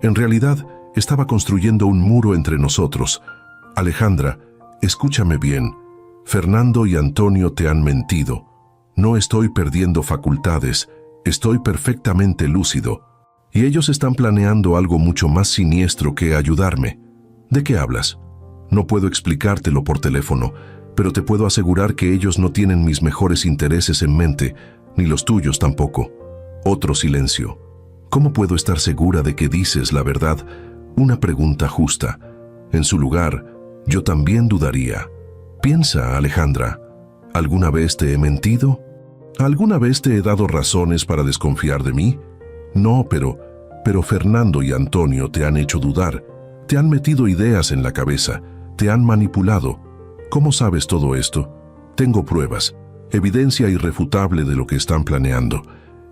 en realidad estaba construyendo un muro entre nosotros. «Alejandra, escúchame bien. Fernando y Antonio te han mentido. No estoy perdiendo facultades, estoy perfectamente lúcido. Y ellos están planeando algo mucho más siniestro que ayudarme». «¿De qué hablas?» «No puedo explicártelo por teléfono, pero te puedo asegurar que ellos no tienen mis mejores intereses en mente, ni los tuyos tampoco». Otro silencio. «¿Cómo puedo estar segura de que dices la verdad?» Una pregunta justa. En su lugar, yo también dudaría. Piensa, Alejandra, ¿alguna vez te he mentido? ¿Alguna vez te he dado razones para desconfiar de mí? No, pero Fernando y Antonio te han hecho dudar, te han metido ideas en la cabeza, te han manipulado. ¿Cómo sabes todo esto? Tengo pruebas, evidencia irrefutable de lo que están planeando.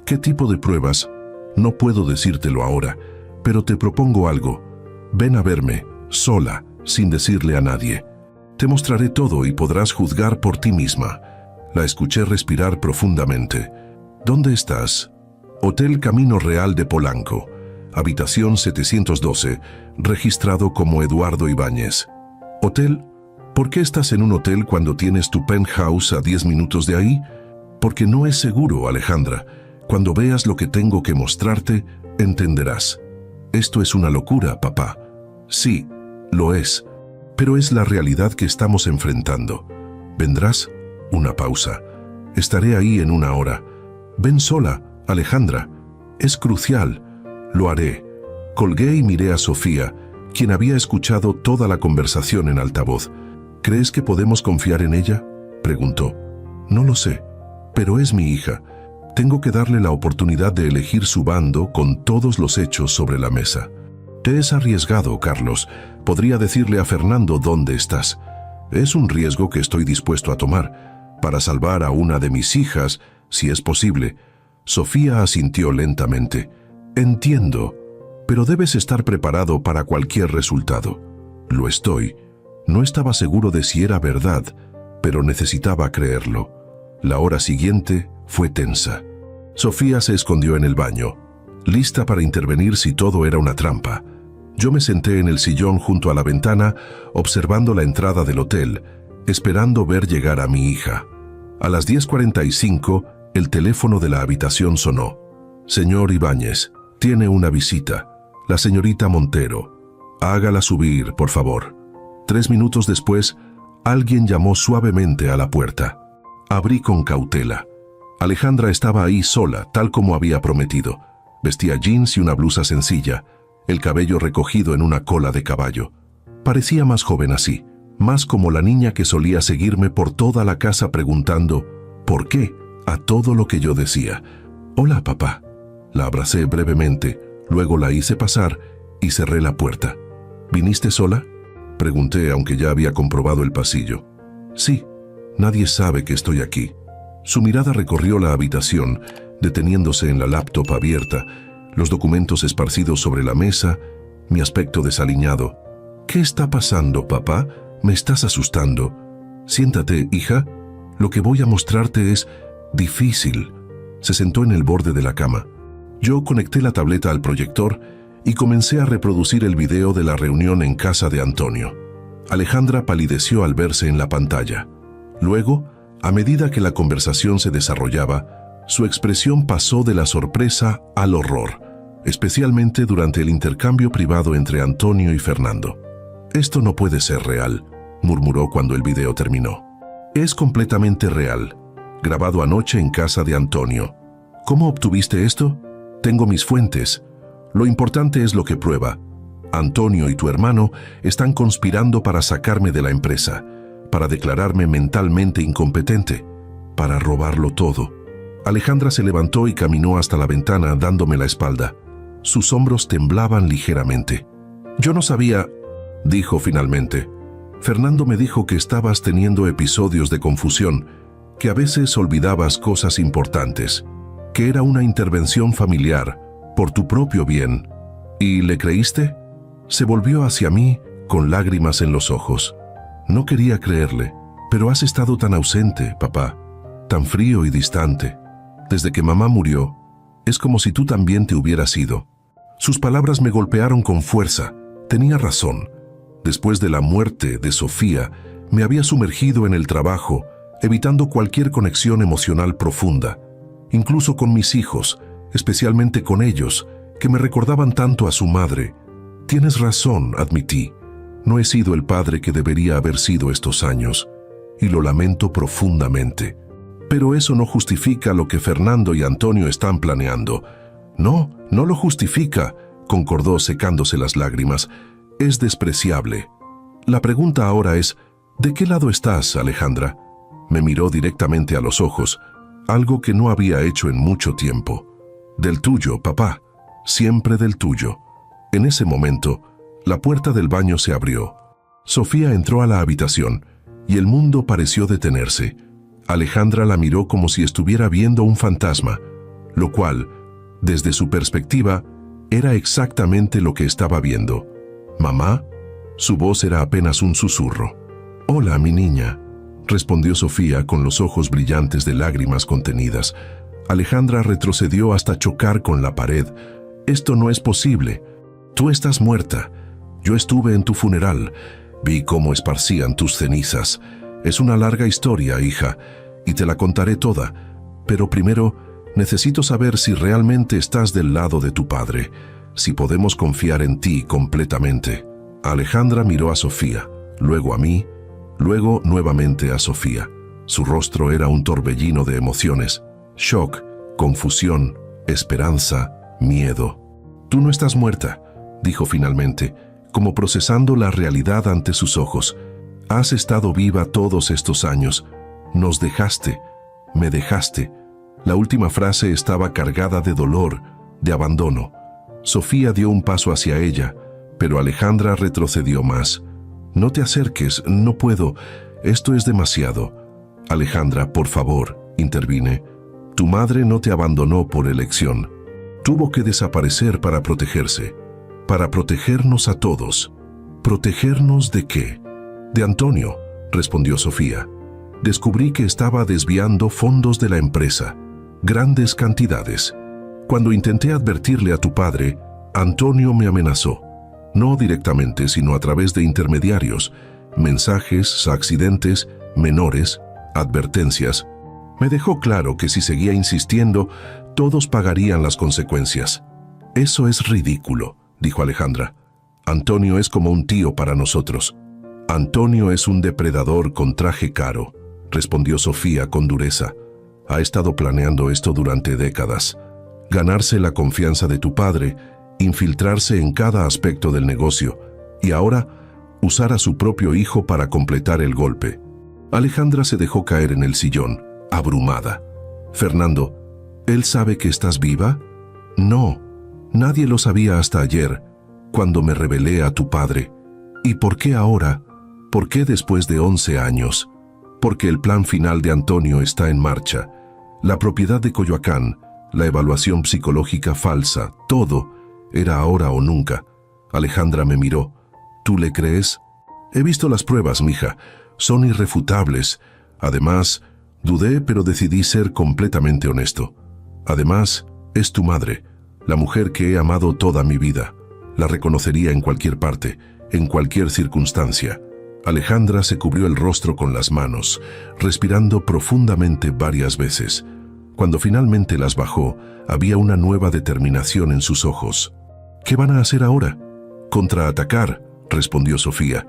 ¿Qué tipo de pruebas? No puedo decírtelo ahora, pero te propongo algo. Ven a verme, sola, sin decirle a nadie. Te mostraré todo y podrás juzgar por ti misma. La escuché respirar profundamente. ¿Dónde estás? Hotel Camino Real de Polanco, habitación 712, registrado como Eduardo Ibáñez. ¿Hotel? ¿Por qué estás en un hotel cuando tienes tu penthouse a 10 minutos de ahí? Porque no es seguro, Alejandra. Cuando veas lo que tengo que mostrarte, entenderás. Esto es una locura, papá. Sí, lo es, pero es la realidad que estamos enfrentando. ¿Vendrás? Una pausa. Estaré ahí en una hora. Ven sola, Alejandra. Es crucial. Lo haré. Colgué y miré a Sofía, quien había escuchado toda la conversación en altavoz. ¿Crees que podemos confiar en ella?, preguntó. No lo sé, pero es mi hija. Tengo que darle la oportunidad de elegir su bando con todos los hechos sobre la mesa. Te es arriesgado, Carlos. Podría decirle a Fernando dónde estás. Es un riesgo que estoy dispuesto a tomar, para salvar a una de mis hijas, si es posible. Sofía asintió lentamente. Entiendo, pero debes estar preparado para cualquier resultado. Lo estoy. No estaba seguro de si era verdad, pero necesitaba creerlo. La hora siguiente fue tensa. Sofía se escondió en el baño, lista para intervenir si todo era una trampa. Yo me senté en el sillón junto a la ventana, observando la entrada del hotel, esperando ver llegar a mi hija. A las 10:45, el teléfono de la habitación sonó. «Señor Ibáñez, tiene una visita. La señorita Montero. Hágala subir, por favor». 3 minutos después, alguien llamó suavemente a la puerta. Abrí con cautela. Alejandra estaba ahí sola, tal como había prometido. Vestía jeans y una blusa sencilla, el cabello recogido en una cola de caballo. Parecía más joven así, más como la niña que solía seguirme por toda la casa preguntando ¿por qué? A todo lo que yo decía. «Hola, papá». La abracé brevemente, luego la hice pasar y cerré la puerta. «¿Viniste sola?», pregunté, aunque ya había comprobado el pasillo. «Sí, nadie sabe que estoy aquí». Su mirada recorrió la habitación, deteniéndose en la laptop abierta, los documentos esparcidos sobre la mesa, mi aspecto desaliñado. «¿Qué está pasando, papá? Me estás asustando». «Siéntate, hija. Lo que voy a mostrarte es difícil». Se sentó en el borde de la cama. Yo conecté la tableta al proyector y comencé a reproducir el video de la reunión en casa de Antonio. Alejandra palideció al verse en la pantalla. Luego, a medida que la conversación se desarrollaba, su expresión pasó de la sorpresa al horror, especialmente durante el intercambio privado entre Antonio y Fernando. «Esto no puede ser real», murmuró cuando el video terminó. «Es completamente real. Grabado anoche en casa de Antonio». «¿Cómo obtuviste esto?». «Tengo mis fuentes. Lo importante es lo que prueba. Antonio y tu hermano están conspirando para sacarme de la empresa, para declararme mentalmente incompetente, para robarlo todo». Alejandra se levantó y caminó hasta la ventana dándome la espalda. Sus hombros temblaban ligeramente. «Yo no sabía», dijo finalmente. «Fernando me dijo que estabas teniendo episodios de confusión, que a veces olvidabas cosas importantes, que era una intervención familiar, por tu propio bien. ¿Y le creíste?». Se volvió hacia mí con lágrimas en los ojos. No quería creerle. «Pero has estado tan ausente, papá, tan frío y distante. Desde que mamá murió, es como si tú también te hubieras ido». Sus palabras me golpearon con fuerza. Tenía razón. Después de la muerte de Sofía, me había sumergido en el trabajo, evitando cualquier conexión emocional profunda, incluso con mis hijos, especialmente con ellos, que me recordaban tanto a su madre. «Tienes razón», admití. «No he sido el padre que debería haber sido estos años, y lo lamento profundamente. Pero eso no justifica lo que Fernando y Antonio están planeando». «No, no lo justifica», concordó secándose las lágrimas. «Es despreciable. La pregunta ahora es, ¿de qué lado estás, Alejandra?». Me miró directamente a los ojos, algo que no había hecho en mucho tiempo. «Del tuyo, papá, siempre del tuyo». En ese momento, la puerta del baño se abrió. Sofía entró a la habitación y el mundo pareció detenerse. Alejandra la miró como si estuviera viendo un fantasma, lo cual, desde su perspectiva, era exactamente lo que estaba viendo. «¿Mamá?». Su voz era apenas un susurro. «Hola, mi niña», respondió Sofía con los ojos brillantes de lágrimas contenidas. Alejandra retrocedió hasta chocar con la pared. «Esto no es posible. Tú estás muerta. Yo estuve en tu funeral. Vi cómo esparcían tus cenizas. Es una larga historia, hija, y te la contaré toda. Pero primero, necesito saber si realmente estás del lado de tu padre, si podemos confiar en ti completamente». Alejandra miró a Sofía, luego a mí, luego nuevamente a Sofía. Su rostro era un torbellino de emociones: shock, confusión, esperanza, miedo. «Tú no estás muerta», dijo finalmente, como procesando la realidad ante sus ojos. «Has estado viva todos estos años. Nos dejaste, me dejaste». La última frase estaba cargada de dolor, de abandono. Sofía dio un paso hacia ella, pero Alejandra retrocedió más. «No te acerques, no puedo. Esto es demasiado». «Alejandra, por favor», intervine. «Tu madre no te abandonó por elección. Tuvo que desaparecer para protegerse, para protegernos a todos». «¿Protegernos de qué?». «De Antonio», respondió Sofía. «Descubrí que estaba desviando fondos de la empresa, grandes cantidades. Cuando intenté advertirle a tu padre, Antonio me amenazó. no directamente, sino a través de intermediarios, mensajes, accidentes, menores, advertencias. Me dejó claro que si seguía insistiendo, todos pagarían las consecuencias. Eso es ridículo, dijo Alejandra. Antonio es como un tío para nosotros. Antonio es un depredador con traje caro, respondió Sofía con dureza. Ha estado planeando esto durante décadas. Ganarse la confianza de tu padre, infiltrarse en cada aspecto del negocio y ahora usar a su propio hijo para completar el golpe. Alejandra se dejó caer en el sillón, abrumada. Fernando, ¿él sabe que estás viva? No, nadie lo sabía hasta ayer, cuando me revelé a tu padre. ¿Y por qué ahora? ¿Por qué después de 11 años? Porque el plan final de Antonio está en marcha. La propiedad de Coyoacán, la evaluación psicológica falsa, todo era ahora o nunca. Alejandra me miró. ¿Tú le crees? He visto las pruebas, mija. Son irrefutables. Además, dudé, pero decidí ser completamente honesto. Además, es tu madre, la mujer que he amado toda mi vida. La reconocería en cualquier parte, en cualquier circunstancia. Alejandra se cubrió el rostro con las manos, respirando profundamente varias veces. Cuando finalmente las bajó, había una nueva determinación en sus ojos. ¿Qué van a hacer ahora? Contraatacar, respondió Sofía.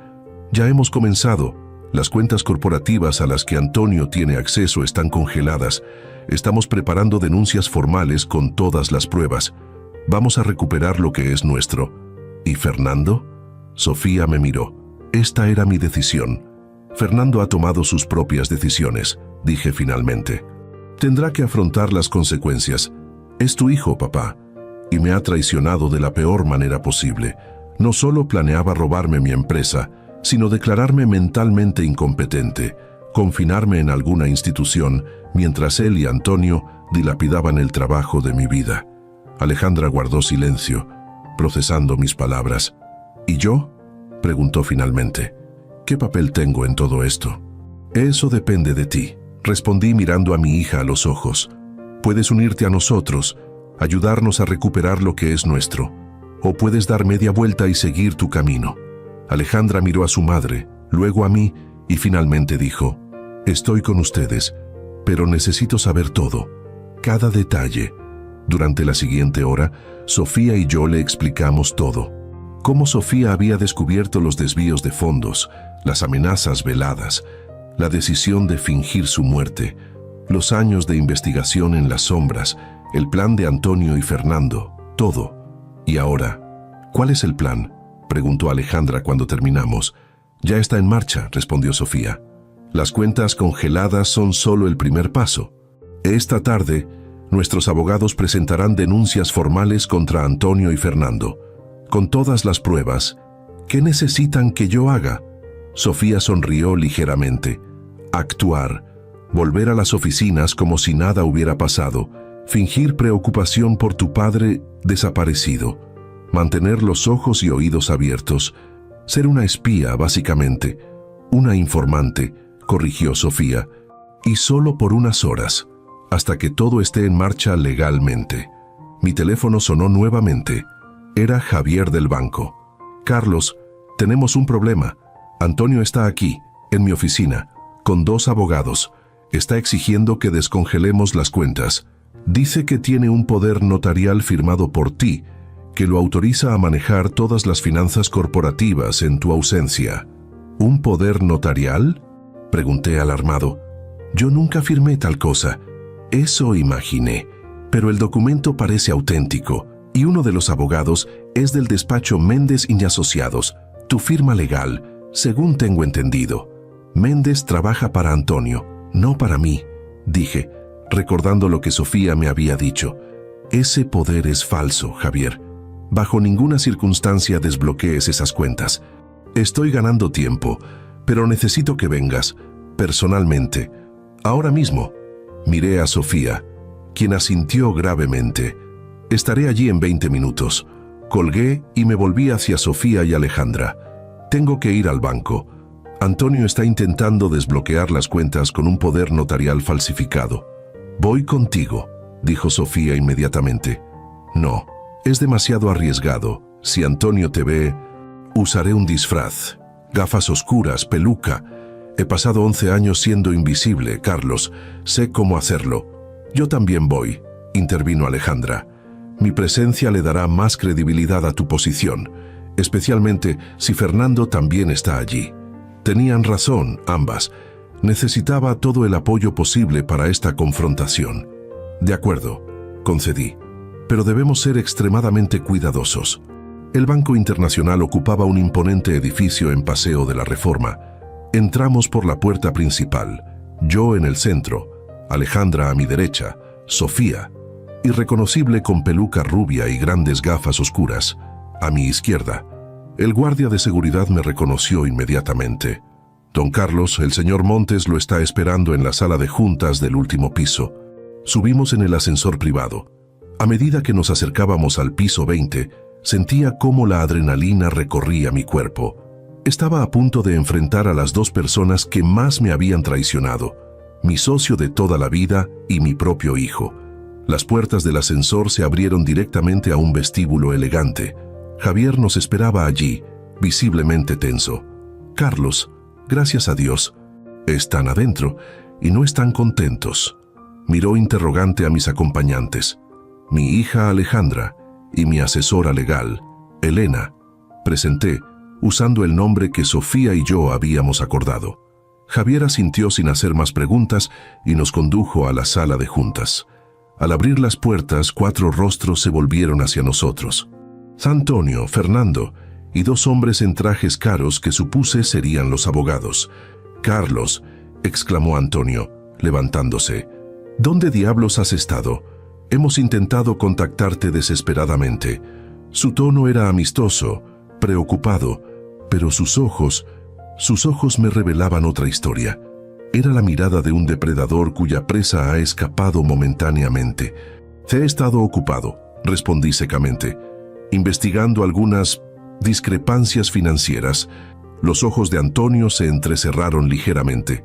Ya hemos comenzado. Las cuentas corporativas a las que Antonio tiene acceso están congeladas. Estamos preparando denuncias formales con todas las pruebas. Vamos a recuperar lo que es nuestro. ¿Y Fernando? Sofía me miró. Esta era mi decisión. Fernando ha tomado sus propias decisiones, dije finalmente. Tendrá que afrontar las consecuencias. Es tu hijo, papá, y me ha traicionado de la peor manera posible. No solo planeaba robarme mi empresa, sino declararme mentalmente incompetente, confinarme en alguna institución, mientras él y Antonio dilapidaban el trabajo de mi vida. Alejandra guardó silencio, procesando mis palabras. ¿Y yo?, preguntó finalmente. ¿Qué papel tengo en todo esto? Eso depende de ti, respondí mirando a mi hija a los ojos. Puedes unirte a nosotros, ayudarnos a recuperar lo que es nuestro, o puedes dar media vuelta y seguir tu camino. Alejandra miró a su madre, luego a mí, y finalmente dijo, estoy con ustedes, pero necesito saber todo, cada detalle. Durante la siguiente hora, Sofía y yo le explicamos todo. Cómo Sofía había descubierto los desvíos de fondos, las amenazas veladas, la decisión de fingir su muerte, los años de investigación en las sombras, el plan de Antonio y Fernando, todo. ¿Y ahora? ¿Cuál es el plan?, preguntó Alejandra cuando terminamos. Ya está en marcha, respondió Sofía. Las cuentas congeladas son solo el primer paso. Esta tarde, nuestros abogados presentarán denuncias formales contra Antonio y Fernando. Con todas las pruebas, ¿qué necesitan que yo haga? Sofía sonrió ligeramente. Actuar, volver a las oficinas como si nada hubiera pasado, fingir preocupación por tu padre desaparecido, mantener los ojos y oídos abiertos, ser una espía, básicamente, una informante, corrigió Sofía, y solo por unas horas, hasta que todo esté en marcha legalmente. Mi teléfono sonó nuevamente. Era Javier del banco. Carlos, tenemos un problema. Antonio está aquí, en mi oficina, con 2 abogados. Está exigiendo que descongelemos las cuentas. Dice que tiene un poder notarial firmado por ti, que lo autoriza a manejar todas las finanzas corporativas en tu ausencia. ¿Un poder notarial?, pregunté alarmado. Yo nunca firmé tal cosa. Eso imaginé, pero el documento parece auténtico. Y uno de los abogados es del despacho Méndez y Asociados, tu firma legal, según tengo entendido. Méndez trabaja para Antonio, no para mí, dije, recordando lo que Sofía me había dicho. Ese poder es falso, Javier. Bajo ninguna circunstancia desbloquees esas cuentas. Estoy ganando tiempo, pero necesito que vengas, personalmente, ahora mismo. Miré a Sofía, quien asintió gravemente. Estaré allí en 20 minutos. Colgué y me volví hacia Sofía y Alejandra. Tengo que ir al banco. Antonio está intentando desbloquear las cuentas con un poder notarial falsificado. Voy contigo, dijo Sofía inmediatamente. No, es demasiado arriesgado. Si Antonio te ve, Usaré un disfraz, gafas oscuras, peluca. He pasado 11 años siendo invisible, Carlos. Sé cómo hacerlo. Yo también voy, intervino Alejandra. Mi presencia le dará más credibilidad a tu posición, especialmente si Fernando también está allí. Tenían razón, ambas. Necesitaba todo el apoyo posible para esta confrontación. De acuerdo, concedí. Pero debemos ser extremadamente cuidadosos. El Banco Internacional ocupaba un imponente edificio en Paseo de la Reforma. Entramos por la puerta principal, yo en el centro, Alejandra a mi derecha, Sofía, irreconocible con peluca rubia y grandes gafas oscuras, a mi izquierda. El guardia de seguridad me reconoció inmediatamente. Don Carlos, el señor Montes lo está esperando en la sala de juntas del último piso. Subimos en el ascensor privado. A medida que nos acercábamos al piso 20, sentía cómo la adrenalina recorría mi cuerpo. Estaba a punto de enfrentar a las dos personas que más me habían traicionado, mi socio de toda la vida y mi propio hijo. Las puertas del ascensor se abrieron directamente a un vestíbulo elegante. Javier nos esperaba allí, visiblemente tenso. Carlos, gracias a Dios, están adentro y no están contentos. Miró interrogante a mis acompañantes, mi hija Alejandra y mi asesora legal, Elena. Presenté, usando el nombre que Sofía y yo habíamos acordado. Javier asintió sin hacer más preguntas y nos condujo a la sala de juntas. Al abrir las puertas, 4 rostros se volvieron hacia nosotros. Antonio, Fernando y 2 hombres en trajes caros que supuse serían los abogados. «Carlos», exclamó Antonio, levantándose, «¿dónde diablos has estado? Hemos intentado contactarte desesperadamente». Su tono era amistoso, preocupado, pero sus ojos me revelaban otra historia. Era la mirada de un depredador cuya presa ha escapado momentáneamente. «He estado ocupado», respondí secamente, «investigando algunas discrepancias financieras». Los ojos de Antonio se entrecerraron ligeramente.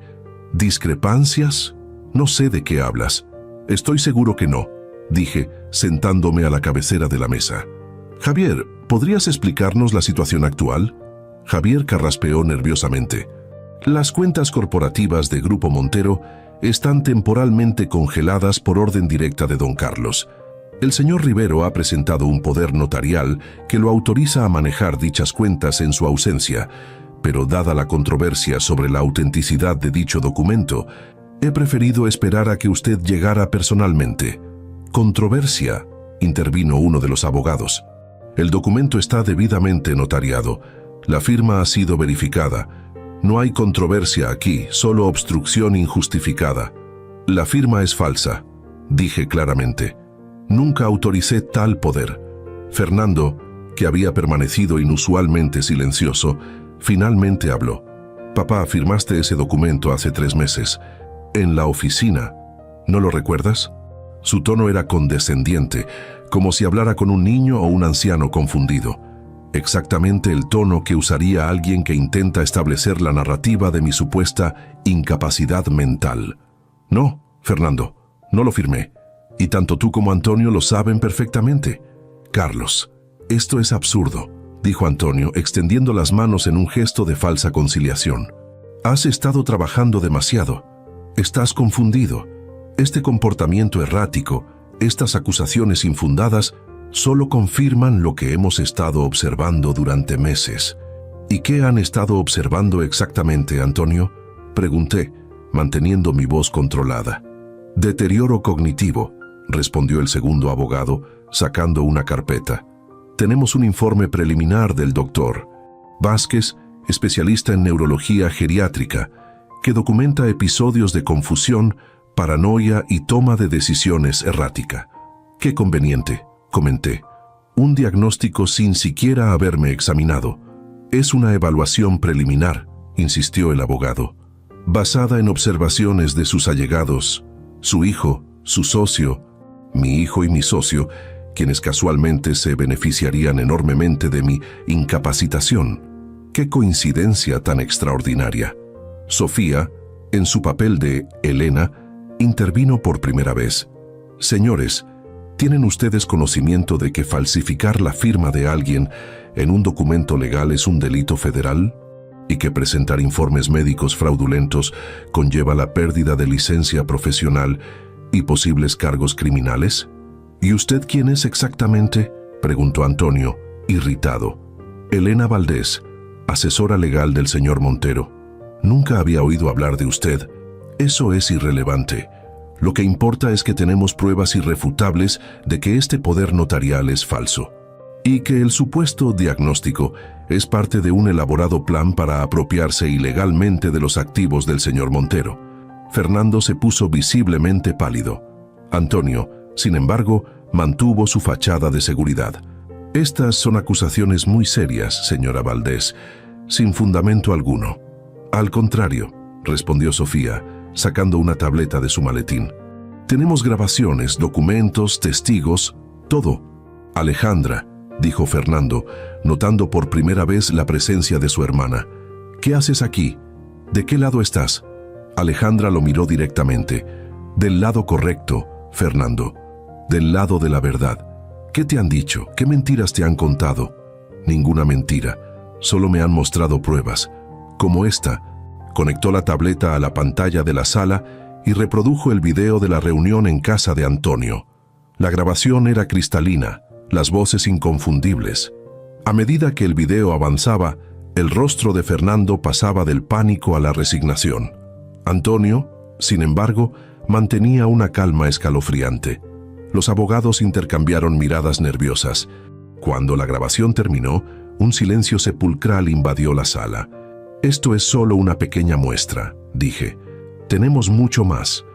«¿Discrepancias? No sé de qué hablas». «Estoy seguro que no», dije, sentándome a la cabecera de la mesa. «Javier, ¿podrías explicarnos la situación actual?». Javier carraspeó nerviosamente. «Las cuentas corporativas de Grupo Montero están temporalmente congeladas por orden directa de don Carlos. El señor Rivero ha presentado un poder notarial que lo autoriza a manejar dichas cuentas en su ausencia, pero dada la controversia sobre la autenticidad de dicho documento, he preferido esperar a que usted llegara personalmente». «¿Controversia?», intervino uno de los abogados. «El documento está debidamente notariado. La firma ha sido verificada. No hay controversia aquí, solo obstrucción injustificada. La firma es falsa», dije claramente. «Nunca autoricé tal poder». Fernando, que había permanecido inusualmente silencioso, finalmente habló. «Papá, firmaste ese documento hace 3 meses. En la oficina. ¿No lo recuerdas?». Su tono era condescendiente, como si hablara con un niño o un anciano confundido. Exactamente el tono que usaría alguien que intenta establecer la narrativa de mi supuesta incapacidad mental. «No, Fernando, no lo firmé. Y tanto tú como Antonio lo saben perfectamente». «Carlos, esto es absurdo», dijo Antonio, extendiendo las manos en un gesto de falsa conciliación. «Has estado trabajando demasiado. Estás confundido. Este comportamiento errático, estas acusaciones infundadas, solo confirman lo que hemos estado observando durante meses». «¿Y qué han estado observando exactamente, Antonio?», pregunté, manteniendo mi voz controlada. «Deterioro cognitivo», respondió el segundo abogado, sacando una carpeta. «Tenemos un informe preliminar del doctor Vázquez, especialista en neurología geriátrica, que documenta episodios de confusión, paranoia y toma de decisiones errática». «Qué conveniente», comenté. «Un diagnóstico sin siquiera haberme examinado». «Es una evaluación preliminar», insistió el abogado, «basada en observaciones de sus allegados, su hijo, su socio, mi hijo y mi socio, quienes casualmente se beneficiarían enormemente de mi incapacitación». «Qué coincidencia tan extraordinaria». Sofía, en su papel de Elena, intervino por primera vez. «Señores, ¿Tienen ustedes conocimiento de que falsificar la firma de alguien en un documento legal es un delito federal? ¿Y que presentar informes médicos fraudulentos conlleva la pérdida de licencia profesional y posibles cargos criminales? ¿Y usted quién es exactamente?, preguntó Antonio, irritado. Elena Valdés, asesora legal del señor Montero. Nunca había oído hablar de usted. Eso es irrelevante. Lo que importa es que tenemos pruebas irrefutables de que este poder notarial es falso y que el supuesto diagnóstico es parte de un elaborado plan para apropiarse ilegalmente de los activos del señor Montero. Fernando se puso visiblemente pálido. Antonio, sin embargo, mantuvo su fachada de seguridad. Estas son acusaciones muy serias, señora Valdés, sin fundamento alguno. Al contrario, respondió Sofía, sacando una tableta de su maletín. Tenemos grabaciones, documentos, testigos, todo. Alejandra, dijo Fernando, notando por primera vez la presencia de su hermana. ¿Qué haces aquí? ¿De qué lado estás? Alejandra lo miró directamente. Del lado correcto, Fernando. Del lado de la verdad. ¿Qué te han dicho? ¿Qué mentiras te han contado? Ninguna mentira. Solo me han mostrado pruebas. Como esta. Conectó la tableta a la pantalla de la sala y reprodujo el video de la reunión en casa de Antonio. La grabación era cristalina, las voces inconfundibles. A medida que el video avanzaba, el rostro de Fernando pasaba del pánico a la resignación. Antonio, sin embargo, mantenía una calma escalofriante. Los abogados intercambiaron miradas nerviosas. Cuando la grabación terminó, un silencio sepulcral invadió la sala. Esto es solo una pequeña muestra, dije. Tenemos mucho más.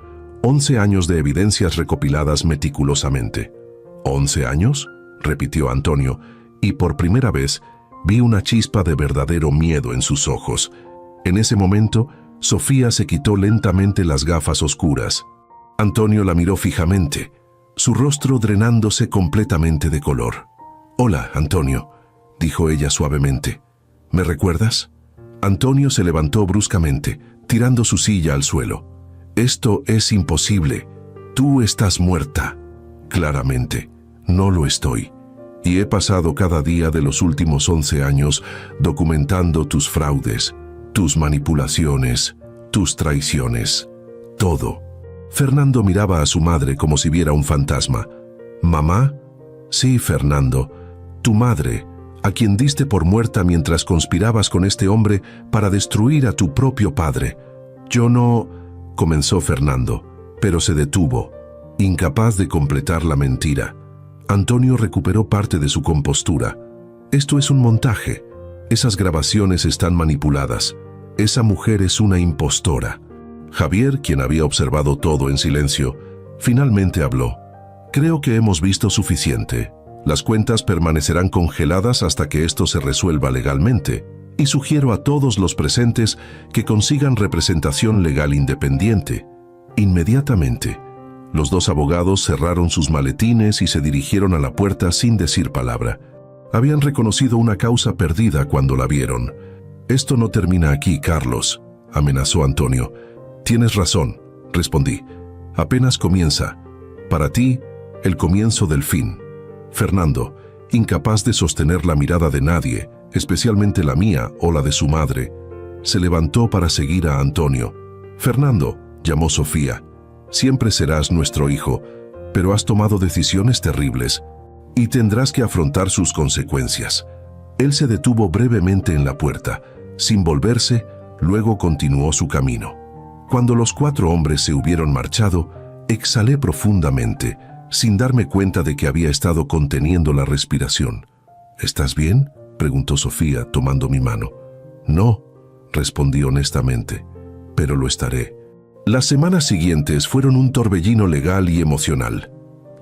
11 años de evidencias recopiladas meticulosamente. ¿11 años?, repitió Antonio, y por primera vez vi una chispa de verdadero miedo en sus ojos. En ese momento, Sofía se quitó lentamente las gafas oscuras. Antonio la miró fijamente, su rostro drenándose completamente de color. «Hola, Antonio», dijo ella suavemente. «¿Me recuerdas?» Antonio se levantó bruscamente, tirando su silla al suelo. «Esto es imposible. Tú estás muerta». «Claramente, no lo estoy. Y he pasado cada día de los últimos 11 años documentando tus fraudes, tus manipulaciones, tus traiciones. Todo». Fernando miraba a su madre como si viera un fantasma. «¿Mamá?» «Sí, Fernando. Tu madre, a quien diste por muerta mientras conspirabas con este hombre para destruir a tu propio padre». «Yo no…», comenzó Fernando, pero se detuvo, incapaz de completar la mentira. Antonio recuperó parte de su compostura. «Esto es un montaje. Esas grabaciones están manipuladas. Esa mujer es una impostora». Javier, quien había observado todo en silencio, finalmente habló. «Creo que hemos visto suficiente. Las cuentas permanecerán congeladas hasta que esto se resuelva legalmente, y sugiero a todos los presentes que consigan representación legal independiente». Inmediatamente, los dos abogados cerraron sus maletines y se dirigieron a la puerta sin decir palabra. Habían reconocido una causa perdida cuando la vieron. «Esto no termina aquí, Carlos», amenazó Antonio. «Tienes razón», respondí. «Apenas comienza. Para ti, el comienzo del fin». Fernando, incapaz de sostener la mirada de nadie, especialmente la mía o la de su madre, se levantó para seguir a Antonio. «Fernando», llamó Sofía, «siempre serás nuestro hijo, pero has tomado decisiones terribles y tendrás que afrontar sus consecuencias». Él se detuvo brevemente en la puerta. Sin volverse, luego continuó su camino. Cuando los 4 hombres se hubieron marchado, exhalé profundamente, sin darme cuenta de que había estado conteniendo la respiración. «¿Estás bien?», preguntó Sofía, tomando mi mano. «No», respondí honestamente, «pero lo estaré». Las semanas siguientes fueron un torbellino legal y emocional.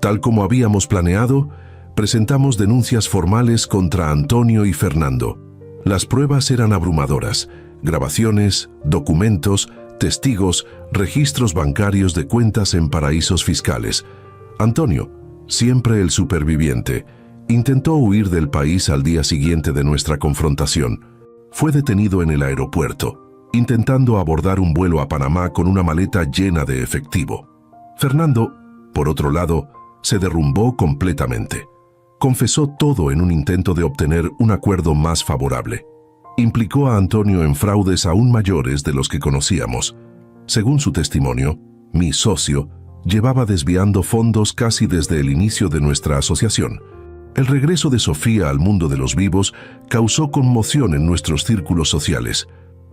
Tal como habíamos planeado, presentamos denuncias formales contra Antonio y Fernando. Las pruebas eran abrumadoras: grabaciones, documentos, testigos, registros bancarios de cuentas en paraísos fiscales. Antonio, siempre el superviviente, intentó huir del país al día siguiente de nuestra confrontación. Fue detenido en el aeropuerto, intentando abordar un vuelo a Panamá con una maleta llena de efectivo. Fernando, por otro lado, se derrumbó completamente. Confesó todo en un intento de obtener un acuerdo más favorable. Implicó a Antonio en fraudes aún mayores de los que conocíamos. Según su testimonio, mi socio llevaba desviando fondos casi desde el inicio de nuestra asociación. El regreso de Sofía al mundo de los vivos causó conmoción en nuestros círculos sociales.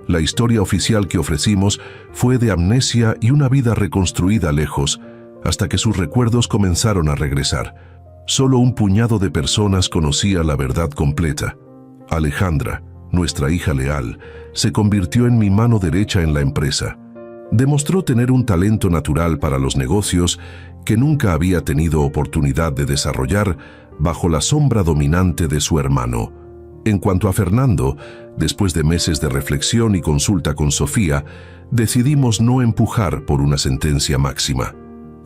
La historia oficial que ofrecimos fue de amnesia y una vida reconstruida lejos, hasta que sus recuerdos comenzaron a regresar. Solo un puñado de personas conocía la verdad completa. Alejandra, nuestra hija leal, se convirtió en mi mano derecha en la empresa. Demostró tener un talento natural para los negocios que nunca había tenido oportunidad de desarrollar bajo la sombra dominante de su hermano. En cuanto a Fernando, después de meses de reflexión y consulta con Sofía, decidimos no empujar por una sentencia máxima.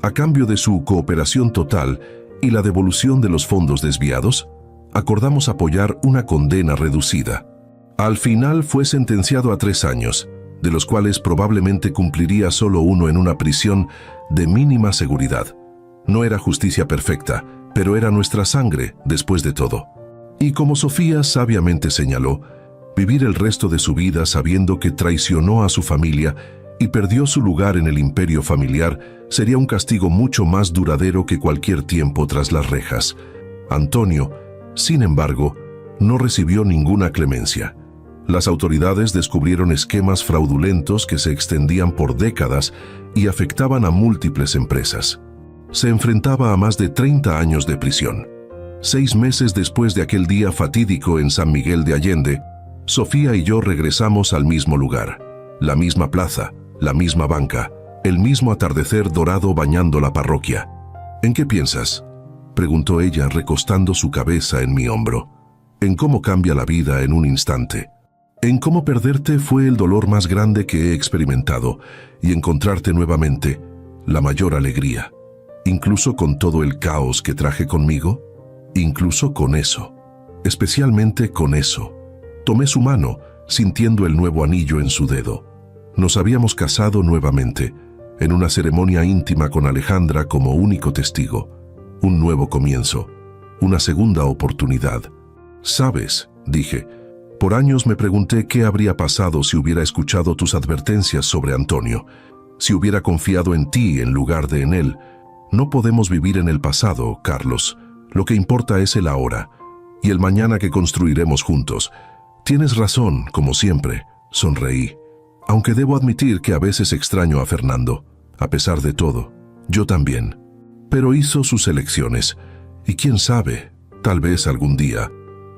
A cambio de su cooperación total y la devolución de los fondos desviados, acordamos apoyar una condena reducida. Al final fue sentenciado a 3 años, de los cuales probablemente cumpliría solo 1 en una prisión de mínima seguridad. No era justicia perfecta, pero era nuestra sangre, después de todo. Y como Sofía sabiamente señaló, vivir el resto de su vida sabiendo que traicionó a su familia y perdió su lugar en el imperio familiar sería un castigo mucho más duradero que cualquier tiempo tras las rejas. Antonio, sin embargo, no recibió ninguna clemencia. Las autoridades descubrieron esquemas fraudulentos que se extendían por décadas y afectaban a múltiples empresas. Se enfrentaba a más de 30 años de prisión. 6 meses después de aquel día fatídico en San Miguel de Allende, Sofía y yo regresamos al mismo lugar, la misma plaza, la misma banca, el mismo atardecer dorado bañando la parroquia. ¿En qué piensas?, preguntó ella recostando su cabeza en mi hombro. En cómo cambia la vida en un instante. En cómo perderte fue el dolor más grande que he experimentado y encontrarte nuevamente, la mayor alegría. Incluso con todo el caos que traje conmigo, incluso con eso, especialmente con eso. Tomé su mano, sintiendo el nuevo anillo en su dedo. Nos habíamos casado nuevamente, en una ceremonia íntima con Alejandra como único testigo. Un nuevo comienzo, una segunda oportunidad. ¿Sabes?, dije, por años me pregunté qué habría pasado si hubiera escuchado tus advertencias sobre Antonio, si hubiera confiado en ti en lugar de en él. No podemos vivir en el pasado, Carlos. Lo que importa es el ahora y el mañana que construiremos juntos. Tienes razón, como siempre, sonreí. Aunque debo admitir que a veces extraño a Fernando. A pesar de todo, yo también. Pero hizo sus elecciones, y quién sabe, tal vez algún día,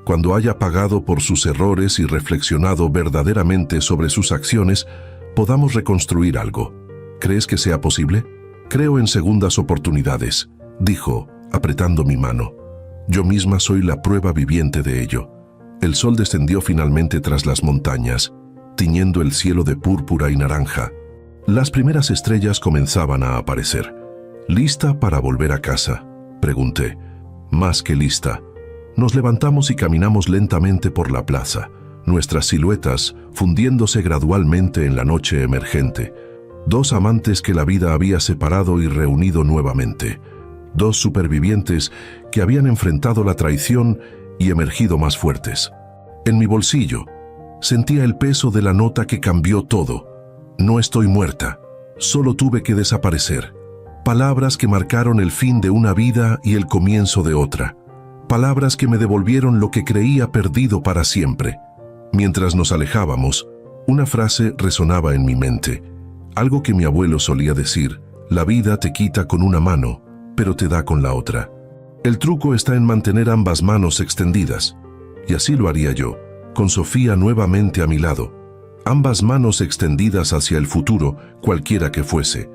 cuando haya pagado por sus errores y reflexionado verdaderamente sobre sus acciones, podamos reconstruir algo. ¿Crees que sea posible? Creo en segundas oportunidades, dijo, apretando mi mano. Yo misma soy la prueba viviente de ello. El sol descendió finalmente tras las montañas, tiñendo el cielo de púrpura y naranja. Las primeras estrellas comenzaban a aparecer. ¿Lista para volver a casa?, pregunté. Más que lista. Nos levantamos y caminamos lentamente por la plaza, nuestras siluetas fundiéndose gradualmente en la noche emergente. 2 amantes que la vida había separado y reunido nuevamente. 2 supervivientes que habían enfrentado la traición y emergido más fuertes. En mi bolsillo, sentía el peso de la nota que cambió todo. No estoy muerta, solo tuve que desaparecer. Palabras que marcaron el fin de una vida y el comienzo de otra. Palabras que me devolvieron lo que creía perdido para siempre. Mientras nos alejábamos, una frase resonaba en mi mente. Algo que mi abuelo solía decir: la vida te quita con una mano, pero te da con la otra. El truco está en mantener ambas manos extendidas. Y así lo haría yo, con Sofía nuevamente a mi lado. Ambas manos extendidas hacia el futuro, cualquiera que fuese.